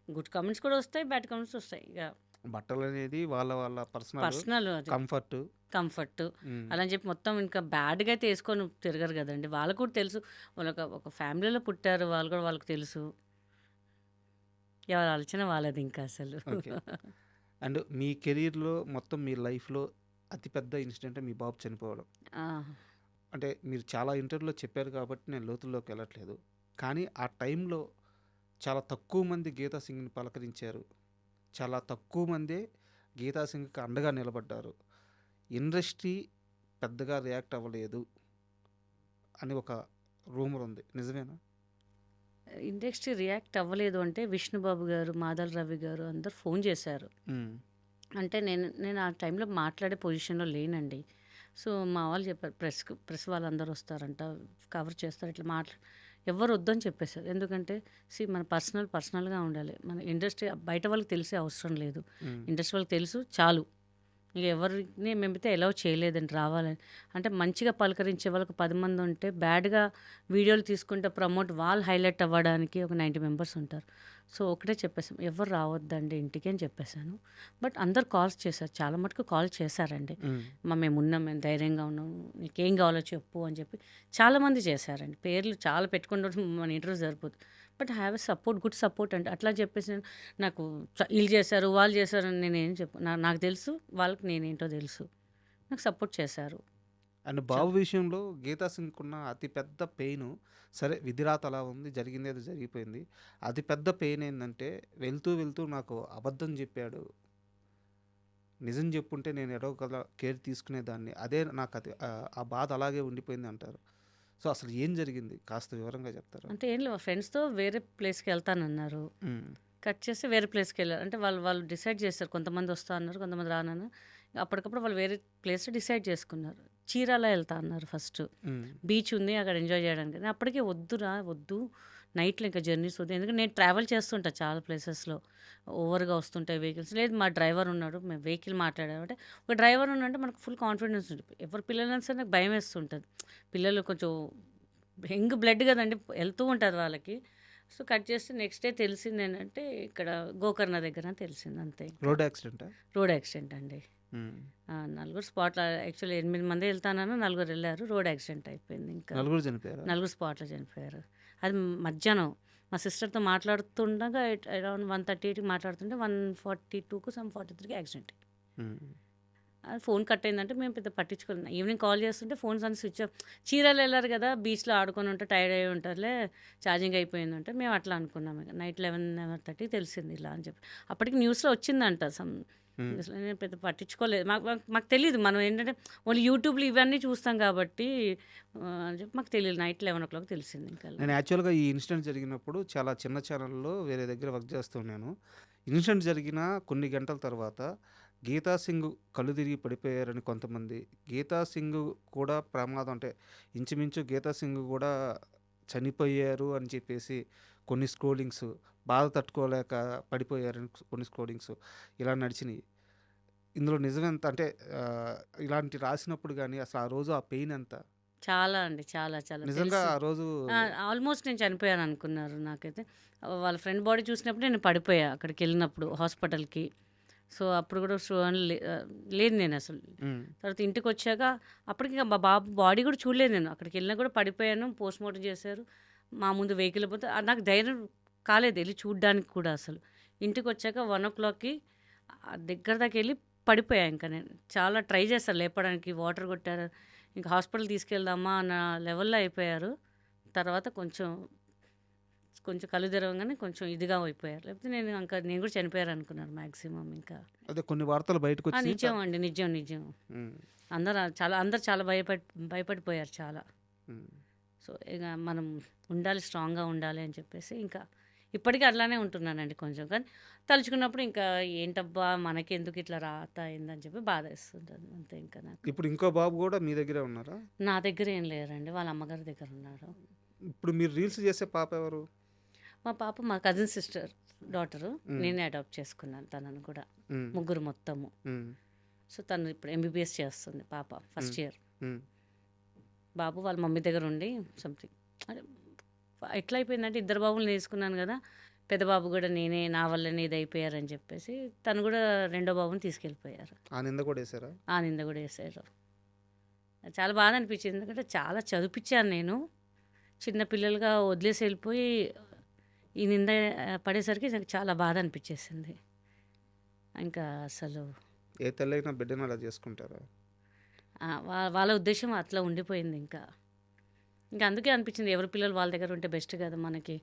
గుడ్ కామెంట్స్ కూడా వస్తాయి. బ్యాడ్ కామెంట్స్ వస్తాయి. ఇక బట్టలనేది వాళ్ళ వాళ్ళ పర్సనల్ అది. కంఫర్ట్. కంఫర్ట్. హ్మ్. అలా అని చెప్పి మొత్తం ఇంకా బ్యాడ్‌గా అయితే ఏసుకొని తిరగరు గదండీ. వాళ్ళకి కూడా తెలుసు. ఒక ఫ్యామిలీలో పుట్టారు. వాళ్ళు కూడా వాళ్ళకి తెలుసు. ఎవరి ఆలోచన వాళ్ళది ఇంకా అసలు. ఓకే. అండ్ మీ కెరియర్‌లో మొత్తం మీ లైఫ్‌లో అతిపెద్ద ఇన్సిడెంట్ మీ బాబు చనిపోవడం. ఆ! అంటే మీరు చాలా ఇంటర్వ్యూలో చెప్పారు కాబట్టి నేను లోతుల్లోకి వెళ్ళట్లేదు. కానీ ఆ టైంలో చాలా తక్కువ మంది గీతా సింగ్‌ని పలకరించారు. చాలా తక్కువ మందే గీతా సింగ్‌కి అండగా నిలబడ్డారు. ఇండస్ట్రీ పెద్దగా రియాక్ట్ అవ్వలేదు అని ఒక రూమర్ ఉంది. నిజమేనా? ఇండస్ట్రీ రియాక్ట్ అవ్వలేదు అంటే విష్ణుబాబు గారు, మాదల రవి గారు అందరూ ఫోన్ చేశారు. హ్మ్. అంటే నేను ఆ టైంలో మాట్లాడే పొజిషన్‌లో లేనండి. సో, మా వాళ్ళు చెప్పారు ప్రెస్ వాళ్ళందరూ వస్తారంట, కవర్ చేస్తారు ఇట్లా ఎవ్వరు వద్దని చెప్పేసారు. ఎందుకంటే మన పర్సనల్‌గా ఉండాలి. మన ఇండస్ట్రీ బయట వాళ్ళకి తెలిసే అవసరం లేదు. హ్మ్. ఇండస్ట్రీ వాళ్ళకి తెలుసు చాలు. ఇక ఎవరిని మేమైతే అలౌ చేయలేదండి రావాలని. అంటే మంచిగా పలకరించే వాళ్ళకి 10 మంది ఉంటే, బ్యాడ్‌గా వీడియోలు తీసుకుంటే వాళ్ళు హైలైట్ అవ్వడానికి ఒక 90 మెంబర్స్ ఉంటారు. సో, ఒకటే చెప్పేసాం. ఎవరు రావద్దండి ఇంటికి అని చెప్పేసాను. బట్ అందరూ కాల్స్ చేశారు. చాలా మటుకు కాల్ చేశారండి. హ్మ్. మేమున్నాం, మేము ధైర్యంగా ఉన్నాము. నీకేం కావాలో చెప్పు అని చెప్పి చాలామంది చేశారండి. పేర్లు చాలా పెట్టుకుంటే మన ఇంటర్వ్యూ సరిపోదు. But have a support, good support అండి. అట్లా చెప్పేసి నాకు ఈళ్ళు చేశారు, వాళ్ళు చేశారు అని నేనేం చెప్పను. నాకు తెలుసు. వాళ్ళకి నేనేంటో తెలుసు. నాకు సపోర్ట్ చేశారు. అండ్ బాబు విషయంలో గీతా సింగ్‌కున్న అతి పెద్ద పెయిను సరే విధిరాత అలా ఉంది. జరిగిందేదో జరిగిపోయింది. అతి పెద్ద పెయిన్ ఏందంటే వెళ్తూ నాకు అబద్ధం చెప్పాడు. నిజం చెప్పుంటే నేను ఎటో ఒకలా కేర్ తీసుకునేదాన్ని. అదే నాకు ఆ బాధ అలాగే ఉండిపోయింది అంటారు. సో, అసలు ఏం జరిగింది? కాస్త వివరంగా చెప్తారా? అంటే ఏం లేవు ఫ్రెండ్స్‌తో వేరే ప్లేస్‌కి వెళ్తానన్నారు. హ్మ్. కట్ చేసి వేరే ప్లేస్‌కెళ్ళారు. అంటే వాళ్ళు డిసైడ్ చేశారు. కొంతమంది వస్తా అన్నారు, కొంతమంది రానన్నారు. అప్పటికప్పుడు వాళ్ళు వేరే ప్లేస్ డిసైడ్ చేసుకున్నారు. చీరాల వెళ్తా అన్నారు ఫస్ట్. హ్మ్. బీచ్ ఉంది అక్కడ ఎంజాయ్ చేయడానికి. నేను అప్పటికే వద్దురా వద్దు నైట్‌లో ఇంకా జర్నీస్ వద్దు. ఎందుకంటే నేను ట్రావెల్ చేస్తుంటా చాలా ప్లేసెస్‌లో. ఓవర్‌గా వస్తుంటాయి వెహికల్స్. లేదు మా డ్రైవర్ ఉన్నాడు. మేము వెహికల్ మాట్లాడామంటే ఒక డ్రైవర్ ఉన్నాడంటే మనకు ఫుల్ కాన్ఫిడెన్స్ ఉంటుంది. ఎవరి పిల్లలైనా సరే నాకు భయమేస్తుంటది. పిల్లలు కొంచెం యంగ్ బ్లడ్ కదండీ! వెళ్తూ ఉంటది వాళ్ళకి. సో, కట్ చేస్తే నెక్స్ట్ డే తెలిసిందేంటంటే ఇక్కడ గోకర్ణ దగ్గర అని తెలిసింది అంతే ఇంకా. రోడ్ యాక్సిడెంటా? రోడ్ యాక్సిడెంట్ అండి. హ్మ్. నలుగురు స్పాట్‌లో యాక్చువల్లీ 8 మంది వెళ్తానన్నా నలుగురు ఎళ్లారు. రోడ్ యాక్సిడెంట్ అయిపోయింది ఇంకా. నలుగురు చనిపోయారా? నలుగురు స్పాట్‌లో చనిపోయారు. అది మధ్యాహ్నం మా సిస్టర్‌తో మాట్లాడుతుండగా అరౌండ్ 1:30కి మాట్లాడుతుంటే 1:42కో 43కి యాక్సిడెంట్. హ్మ్. అది ఫోన్ కట్ అయిందంటే మేము పెద్ద పట్టించుకోలేదు. ఈవినింగ్ కాల్ చేస్తుంటే ఫోన్స్ అన్ని స్విచ్ ఆఫ్. చీరాలు వెళ్ళారు కదా! బీచ్‌లో ఆడుకొని ఉంటే టైర్డ్ అయ్యి ఉంటారులే ఛార్జింగ్ అయిపోయిందంటే మేము అట్లా అనుకున్నాం ఇక. నైట్ 11:30కి తెలిసింది ఇలా అని చెప్పి. అప్పటికి న్యూస్‌లో వచ్చిందంట హ్మ్. న్యూస్‌లో నేను పెద్ద పట్టించుకోలేదు. మాకు తెలీదు. మనం ఏంటంటే ఓన్లీ యూట్యూబ్‌లో ఇవన్నీ చూస్తాం కాబట్టి అని చెప్పి మాకు తెలియదు. నైట్ 11:00 తెలిసింది ఇంకా. నేను యాక్చువల్‌గా ఈ ఇన్సిడెంట్ జరిగినప్పుడు చాలా చిన్న ఛానెల్‌లో వేరే దగ్గర వర్క్ చేస్తున్నాను. ఇన్సిడెంట్ జరిగిన కొన్ని గంటల తర్వాత గీతా సింగ్ కళ్ళు తిరిగి పడిపోయారని కొంతమంది, గీతా సింగ్ కూడా ప్రమాదం అంటే ఇంచుమించు గీతా సింగ్ కూడా చనిపోయారు అని చెప్పేసి కొన్ని స్క్రోలింగ్స్, బాధ తట్టుకోలేక పడిపోయారని కొన్ని స్క్రోలింగ్స్ ఇలా నడిచినాయి. ఇందులో నిజమెంత? అంటే ఇలాంటి రాసినప్పుడు గానీ అసలు ఆ రోజు ఆ పెయిన్ ఎంత? చాలా అండి. చాలా చాలా నిజంగా తెలుసు. ఆ రోజు ఆల్మోస్ట్ నేను చనిపోయాను అనుకున్నారు నాకైతే. వాళ్ళ ఫ్రెండ్ బాడీ చూసినప్పుడు నేను పడిపోయా అక్కడికెళ్ళినప్పుడు హాస్పిటల్‌కి. సో, అప్పుడు కూడా లేదు నేనసలు. హ్మ్. తర్వాత ఇంటికొచ్చాక అప్పటికి మా బాబు బాడీ కూడా చూడలేదు నేను. అక్కడికెళ్ళినా కూడా పడిపోయాను. పోస్ట్‌మార్టం చేశారు. మా ముందు వెహికల్ పోతే నాకు ధైర్యం కాలేదు ఎళ్లి చూడ్డానికి కూడా అసలు. ఇంటికొచ్చాక 1:00కి దగ్గర దాకా ఎళ్లి పడిపోయా ఇంక నేను. చాలా ట్రై చేశారు లేపడానికి. వాటర్ కొట్టారు. ఇంక హాస్పిటల్‌కి తీసుకెళ్దామా అన్న లెవెల్‌లో అయిపోయారు. తర్వాత కొంచెం కళ్ళు తెరవంగానే కొంచెం ఇదిగా అయిపోయారు. లేకపోతే నేను కూడా చనిపోయారనుకున్నాను మాక్సిమం ఇంకా. అదే కొన్ని వార్తలు బయటకొచ్చినాయి. నిజం అండి. నిజం. హ్మ్. అందరూ చాలా భయపడిపోయారు చాలా. హ్మ్. సో, ఇక మనం ఉండాలి, స్ట్రాంగ్‌గా ఉండాలి అని చెప్పేసి ఇంకా ఇప్పటికీ అట్లానే ఉంటున్నానండి కొంచెం. కానీ తలుచుకున్నప్పుడు ఇంకా ఏంటబ్బా! మనకెందుకు ఇట్లా రాత అయిందని చెప్పి బాధేస్తుంటది అంతే ఇంకా నాకు. ఇప్పుడు ఇంకో బాబు గూడా మీ దగ్గరే ఉన్నారా? నా దగ్గర ఏం లేరండి. వాళ్ళ అమ్మగారి దగ్గర ఉన్నారు. ఇప్పుడు మీరు రీల్స్ చేసే పాప ఎవరు? మా పాప మా కజిన్ సిస్టర్ డాటరు. హ్మ్. నేనే అడాప్ట్ చేసుకున్నాను తనని కూడా. హ్మ్. ముగ్గురు మొత్తము. హ్మ్. సో, తను ఇప్పుడు ఎంబీబీఎస్ చేస్తుంది పాప ఫస్ట్ ఇయర్. హ్మ్. బాబు వాళ్ళ మమ్మీ దగ్గర ఉండి సంథింగ్ అంటే ఎట్లా అయిపోయిందంటే ఇద్దరు బాబుల్ని తీసుకున్నాను కదా! పెద్ద బాబు కూడా నా వల్లనే ఇది అయిపోయారని చెప్పేసి తను కూడా రెండో బాబుని తీసుకెళ్ళిపోయారు. ఆ నింద కూడా వేసారా? ఆ నింద కూడా వేశారు. చాలా బాధ అనిపించింది. ఎందుకంటే చాలా చదివిపించాను నేను. చిన్న పిల్లలుగా వదిలేసి వెళ్ళిపోయి ఈ నింద పడేసరికి నాకు చాలా బాధ అనిపించేసింది. ఇంకా అసలు ఏ తల్లైనా బిడ్డను అలా చేసుకుంటారా? వాళ్ళ ఉద్దేశం అట్లా ఉండిపోయింది ఇంకా. ఇంకా అందుకే అనిపించింది ఎవరి పిల్లలు వాళ్ళ దగ్గర ఉంటే బెస్ట్ కదా మనకి.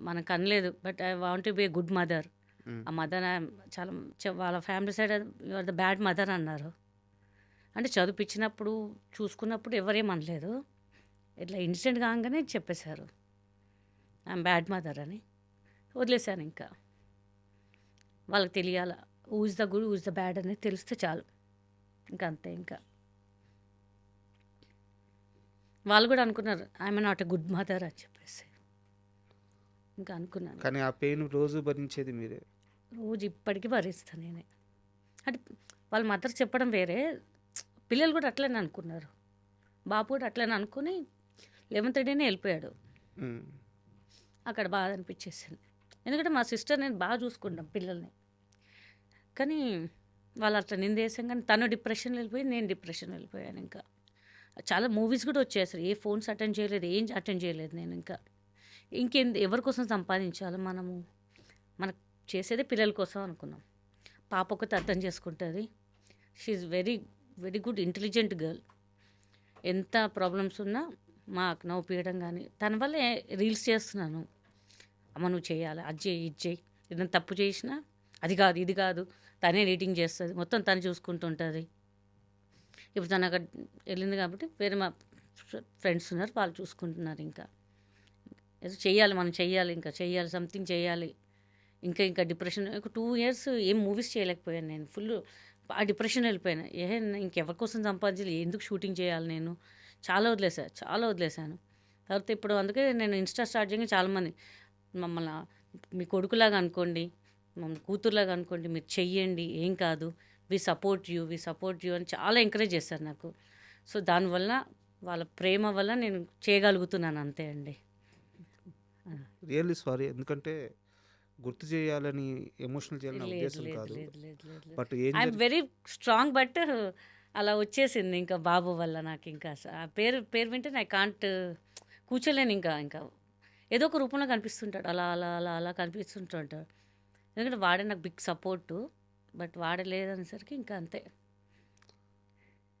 మనకు అనలేదు but I want to be a good mother. Hmm. ఆ మదర్ చాలా వాళ్ళ family side you are the bad mother అన్నారు. అంటే చదివిపించినప్పుడు చూసుకున్నప్పుడు ఎవరేమనలేదు. ఇట్లా ఇన్సిడెంట్ కాగానే చెప్పేశారు ఐఎమ్ బ్యాడ్ మదర్ అని. వదిలేశాను ఇంకా. వాళ్ళకి తెలియాల who is the good who is the bad అనేది తెలిస్తే చాలు ఇంకా అంతే ఇంకా. వాళ్ళు కూడా అనుకున్నారు I'm not a good mother అని చెప్పేసి ఇంకా అనుకున్నాను. కానీ ఆ పెయిన్ రోజు భరించేది మీరే. రోజు ఇప్పటికీ భరిస్తాను నేనే. అంటే వాళ్ళ మదర్ చెప్పడం వేరే, పిల్లలు కూడా అట్లనే అనుకున్నారు. బాబు కూడా అట్లనే అనుకుని 11th డేనే వెళ్ళిపోయాడు. హ్మ్. అక్కడ బాధ అనిపించేసింది. ఎందుకంటే మా సిస్టర్ నేను బాగా చూసుకుంటాం పిల్లల్ని. కానీ వాళ్ళు అట్లా నిందేశాం కానీ తను డిప్రెషన్లో వెళ్ళిపోయి నేను డిప్రెషన్లో వెళ్ళిపోయాను ఇంకా. చాలా మూవీస్ కూడా వచ్చాయి అసలు ఏ ఫోన్స్ అటెండ్ చేయలేదు, ఏం అటెండ్ చేయలేదు నేను ఇంకా. ఎవరి కోసం సంపాదించాలి మనము? మనకు చేసేదే పిల్లల కోసం అనుకున్నాం. పాప ఒకటి అర్థం చేసుకుంటుంది. She's very very good intelligent girl. ఎంత ప్రాబ్లమ్స్ ఉన్నా మాకు నవ్వుపీయడం కానీ తన వల్లే రీల్స్ చేస్తున్నాను. అమ్మ నువ్వు చేయాలి, అది చేయి ఇది చేయి, ఏదైనా తప్పు చేసినా అది కాదు ఇది కాదు తనే రీడింగ్ చేస్తుంది, మొత్తం తను చూసుకుంటుంటుంది. ఇప్పుడు తను అక్కడ వెళ్ళింది కాబట్టి వేరే మా ఫ్రెండ్స్ ఉన్నారు వాళ్ళు చూసుకుంటున్నారు. ఇంకా ఏదో చెయ్యాలి, మనం చెయ్యాలి, ఇంకా చెయ్యాలి, సంథింగ్ చేయాలి. ఇంకా డిప్రెషన్. ఒక 2 years ఏం మూవీస్ చేయలేకపోయాను నేను. ఫుల్ ఆ డిప్రెషన్ వెళ్ళిపోయాను. ఇంకెవరి కోసం సంపాదించాలి, ఎందుకు షూటింగ్ చేయాలి నేను, చాలా వదిలేశాను. తర్వాత ఇప్పుడు అందుకే నేను ఇన్స్టా స్టార్ట్ చేయగా చాలామంది మమ్మల్ని మీ కొడుకులాగా అనుకోండి, మమ్మల్ని కూతురులాగా అనుకోండి, మీరు చెయ్యండి, ఏం కాదు, వి సపోర్ట్ యూ అని చాలా ఎంకరేజ్ చేశారు నాకు. సో దానివల్ల వాళ్ళ ప్రేమ వల్ల నేను చేయగలుగుతున్నాను అంతే అండి. రియల్లీ సారీ, ఎందుకంటే గుర్తు చేయాలని ఎమోషనల్ చేయాలని లేదు ఉద్దేశం లేదు కాదు. లేదు లేదు లేదు లేదు. బట్ ఏం ఐఎమ్ వెరీ స్ట్రాంగ్, బట్ అలా వచ్చేసింది ఇంకా బాబు వల్ల. నాకు ఇంకా ఆ పేరు వింటే ఐ కాంట్ కూర్చోలేను. ఇంకా ఏదో ఒక రూపంలో కనిపిస్తుంటాడు, అలా అలా అలా అలా కనిపిస్తుంటాడు. ఎందుకంటే వాడే నాకు బిగ్ సపోర్టు, బట్ వాడే లేదనేసరికి ఇంకా అంతే.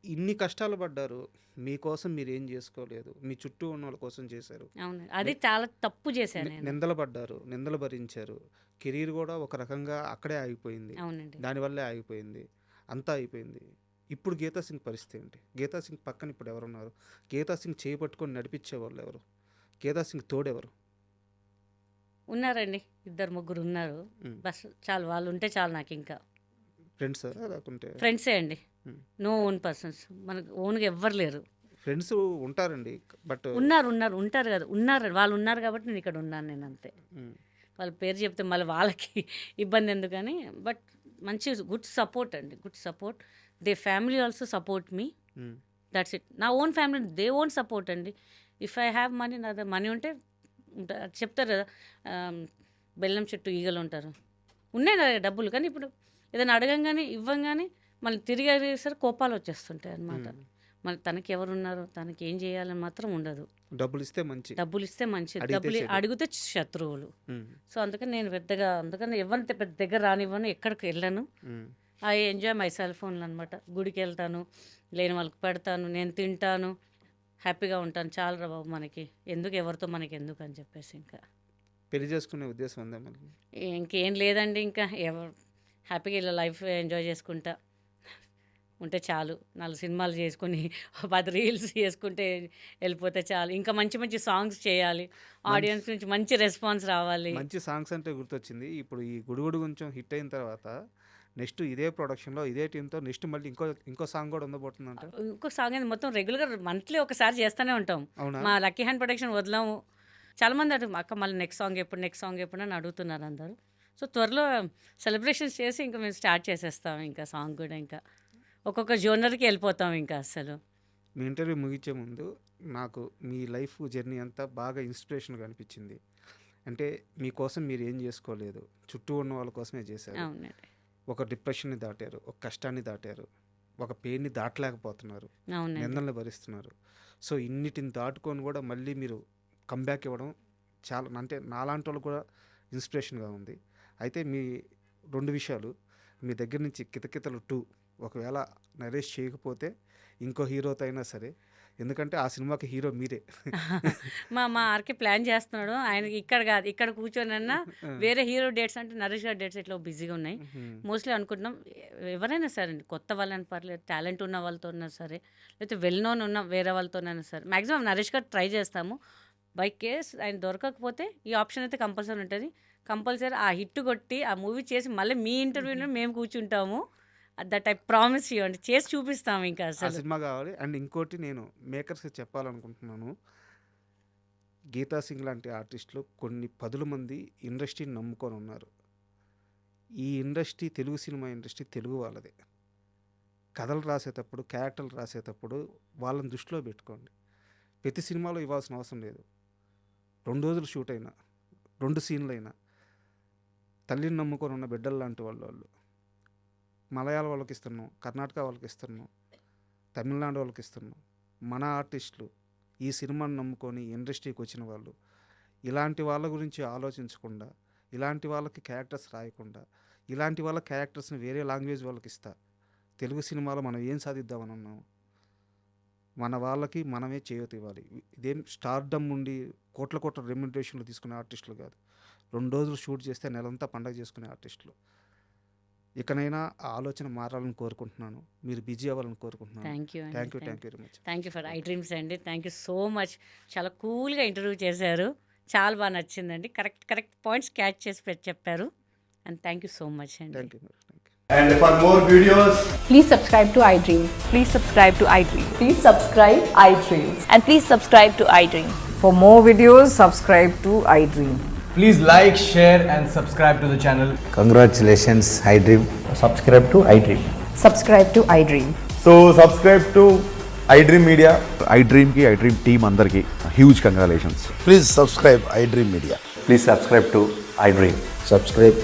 ఇన్ని కష్టాలు పడ్డారు, మీకోసం మీరు ఏం చేసుకోలేదు, మీ చుట్టూ ఉన్న వాళ్ళ కోసం చేశారు. అవును, అది చాలా తప్పు చేశాను నేను. నిందలు పడ్డారు, నిందలు భరించారు, కెరీర్ కూడా ఒక రకంగా అక్కడే ఆగిపోయింది, అవునండి. దానివల్లే ఆగిపోయింది, అంతా అయిపోయింది. ఇప్పుడు గీతా సింగ్ పరిస్థితి ఏంటి? గీతా సింగ్ పక్కన ఇప్పుడు ఎవరున్నారు? గీతా సింగ్ చేపట్టుకొని నడిపించే వాళ్ళు ఎవరు? గీతా సింగ్ తోడెవరు? ఉన్నారండి, 2-3 ఉన్నారు. మ్. బస్ చాలు, వాళ్ళు ఉంటే చాలు నాకు. ఇంకా ఫ్రెండ్స్ లేకుంటే ఫ్రెండ్సే అండి, మ్. No own persons. మనకు ఓన్గా ఎవ్వరు లేరు. ఫ్రెండ్స్ ఉంటారండి, బట్ ఉంటారు కదా, వాళ్ళు ఉన్నారు కాబట్టి నేను ఇక్కడ ఉన్నాను, నేను అంతే. వాళ్ళ పేరు చెప్తే మళ్ళీ వాళ్ళకి ఇబ్బంది ఎందుకని. బట్ మంచి గుడ్ సపోర్ట్ అండి, good support. They family also support me, that's it. నా own family they own support అండి. ఇఫ్ ఐ హ్యావ్ మనీ, నా దగ్గర మనీ ఉంటే చెప్తారు కదా, బెల్లం చెట్టు ఈగలు ఉంటారు. ఉన్నాయి నా దగ్గర డబ్బులు, కానీ ఇప్పుడు ఏదైనా అడగంగానే ఇవ్వంగానే మళ్ళీ తిరిగి అడిగేసరికి కోపాలు వచ్చేస్తుంటాయి అన్నమాట. మళ్ళీ తనకి ఎవరున్నారు, తనకి ఏం చేయాలని మాత్రం ఉండదు. డబ్బులు ఇస్తే మంచి, మంచిది, అడిగితే శత్రువులు. సో అందుకని ఎవరిని పెద్ద దగ్గర రానివ్వను, ఎక్కడికి వెళ్ళను. ఐ ఎంజాయ్ మై సెల్ ఫోన్లు అనమాట. గుడికి వెళ్తాను, లేని వాళ్ళకి పెడతాను, నేను తింటాను, హ్యాపీగా ఉంటాను. చాలరా బాబు మనకి ఎందుకు, ఎవరితో మనకి ఎందుకు అని చెప్పేసి ఇంకా పెళ్లి చేసుకునే ఉద్దేశం ఉందా మళ్ళీ? ఇంకేం లేదండి. ఇంకా హ్యాపీగా ఇలా లైఫ్ ఎంజాయ్ చేసుకుంటా ఉంటే చాలు. 4 సినిమాలు చేసుకుని 10 రీల్స్ చేసుకుంటే వెళ్ళిపోతే చాలు. ఇంకా మంచి మంచి సాంగ్స్ చేయాలి, ఆడియన్స్ నుంచి మంచి రెస్పాన్స్ రావాలి. మంచి సాంగ్స్ అంటే గుర్తొచ్చింది, ఇప్పుడు ఈ గుడుగుడు కొంచెం హిట్ అయిన తర్వాత నెక్స్ట్ ఇదే ప్రొడక్షన్లో ఇదే టీంతో నెక్స్ట్ మళ్ళీ ఇంకో సాంగ్ కూడా ఉండబోతుందంట. ఇంకో సాంగ్ అనేది మొత్తం రెగ్యులర్గా మంత్లీ ఒకసారి చేస్తూనే ఉంటాం. మా లక్కీ హ్యాండ్ ప్రొడక్షన్ వదలము. చాలామంది అడుగు అక్క మళ్ళీ నెక్స్ట్ సాంగ్ ఎప్పుడు అని అడుగుతున్నారు అందరూ. సో త్వరలో సెలబ్రేషన్స్ చేసి ఇంకా మేము స్టార్ట్ చేసేస్తాం. ఇంకా సాంగ్ కూడా ఇంకా ఒక్కొక్క జోనర్కి వెళ్ళిపోతాం. ఇంకా అసలు మీ ఇంటర్వ్యూ ముగించే ముందు నాకు మీ లైఫ్ జర్నీ అంతా బాగా ఇన్స్పిరేషన్గా అనిపించింది. అంటే మీకోసం మీరు ఏం చేసుకోలేదు, చుట్టూ ఉన్న వాళ్ళ కోసమే చేశారు. అవునండి, ఒక డిప్రెషన్ని దాటారు, ఒక కష్టాన్ని దాటారు, ఒక పెయిన్ని దాటలేకపోతున్నారు, నిందల్ని భరిస్తున్నారు. సో ఇన్నిటిని దాటుకొని కూడా మళ్ళీ మీరు కంబ్యాక్ ఇవ్వడం చాలా, అంటే నాలాంటి వాళ్ళు కూడా ఇన్స్పిరేషన్గా ఉంది. అయితే మీ 2 విషయాలు, మీ దగ్గర నుంచి కితకితలు 2 ఒకవేళ నరేష్ చేయకపోతే ఇంకో హీరోతో అయినా సరే, ఎందుకంటే ఆ సినిమాకి హీరో మీరే. మా ఆర్కే ప్లాన్ చేస్తున్నాడు. ఆయనకి ఇక్కడ కాదు, ఇక్కడ కూర్చొనన్నా వేరే హీరో డేట్స్ అంటే నరేష్ గారి డేట్స్ ఇట్లా బిజీగా ఉన్నాయి. మోస్ట్లీ అనుకుంటున్నాం ఎవరైనా సరే అండి, కొత్త వాళ్ళని పర్లేదు, టాలెంట్ ఉన్న వాళ్ళతో ఉన్నా సరే, లేకపోతే వెల్ నోన్ ఉన్న వేరే వాళ్ళతోనైనా సరే, మ్యాక్సిమం నరేష్ గారు ట్రై చేస్తాము. బై కేస్ ఆయన దొరకకపోతే ఈ ఆప్షన్ అయితే కంపల్సరీ ఉంటుంది. కంపల్సరీ ఆ హిట్ కొట్టి ఆ మూవీ చేసి మళ్ళీ మీ ఇంటర్వ్యూలో మేము కూర్చుంటాము. దట్ ఐ ప్రామిస్ యూ అండి, చేసి చూపిస్తాము ఇంకా ఆ అసలు. సినిమా కావాలి. అండ్ ఇంకోటి నేను మేకర్స్కి చెప్పాలనుకుంటున్నాను, గీతా సింగ్ లాంటి ఆర్టిస్టులు కొన్ని 10 మంది ఇండస్ట్రీని నమ్ముకొని ఉన్నారు. ఈ industry, Telugu cinema industry Telugu వాళ్ళదే. కథలు రాసేటప్పుడు, క్యారెక్టర్లు రాసేటప్పుడు వాళ్ళని దృష్టిలో పెట్టుకోండి. ప్రతి సినిమాలో ఇవ్వాల్సిన అవసరం లేదు. 2 రోజులు షూట్ అయినా, 2 సీన్లు అయినా తల్లిని నమ్ముకొని ఉన్న బిడ్డలు లాంటి వాళ్ళు. మలయాళ వాళ్ళకి ఇస్తున్నాం, కర్ణాటక వాళ్ళకి ఇస్తున్నాం, తమిళనాడు వాళ్ళకి ఇస్తున్నాం. మన ఆర్టిస్టులు ఈ సినిమాని నమ్ముకొని ఇండస్ట్రీకి వచ్చిన వాళ్ళు, ఇలాంటి వాళ్ళ గురించి ఆలోచించకుండా, ఇలాంటి వాళ్ళకి క్యారెక్టర్స్ రాయకుండా, ఇలాంటి వాళ్ళ క్యారెక్టర్స్ని వేరే లాంగ్వేజ్ వాళ్ళకి ఇస్తా తెలుగు సినిమాలో మనం ఏం సాధిద్దామని ఉన్నాము. మన వాళ్ళకి మనమే చేయూత ఇవ్వాలి. ఇదేం స్టార్డమ్ ఉండి కోట్ల రెమ్యునరేషన్లు తీసుకునే ఆర్టిస్టులు కాదు. 2 రోజులు షూట్ చేస్తే నెలంతా పండగ చేసుకునే ఆర్టిస్టులు. ఇకనైనా ఆ ఆలోచన మారాలని కోరుకుంటున్నాను, మీరు బిజీ అవ్వాలని కోరుకుంటున్నాను. Thank you very much. Thank you for I dreams అండి. Thank you so much. చాలా కూల్గా ఇంటర్వ్యూ చేశారు, చాలా బాగా నచ్చిందండి. కరెక్ట్ పాయింట్స్ క్యాచ్ చేసి చెప్పారు. And thank you so much అండి. Thank you. And for more videos, Please subscribe to iDream. Please subscribe to iDream. Please subscribe iDream. And please subscribe to iDream. For more videos, subscribe to iDream. Please like, share, and subscribe to the channel. Congratulations, iDream. Subscribe to iDream. Subscribe to iDream. So subscribe to iDream Media. iDream team అందరికి huge congratulations. Please subscribe iDream Media. Please subscribe to iDream. Subscribe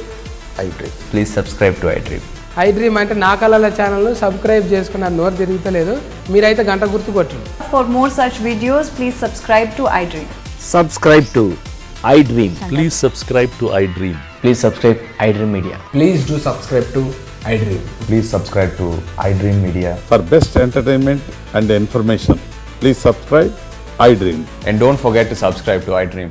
iDream. Please subscribe to iDream. iDream అంటే నా కళల ఛానల్ను subscribe చేసుకున్న నోరు తిరుగుతలేదు, మీరైతే గంట గుర్తు కొట్టండి. For more such videos, please subscribe to iDream. Subscribe to iDream. Please subscribe to iDream. Please subscribe iDream Media. Please do subscribe to iDream. Please subscribe to iDream Media. For best entertainment and information, please subscribe iDream. And don't forget to subscribe to iDream.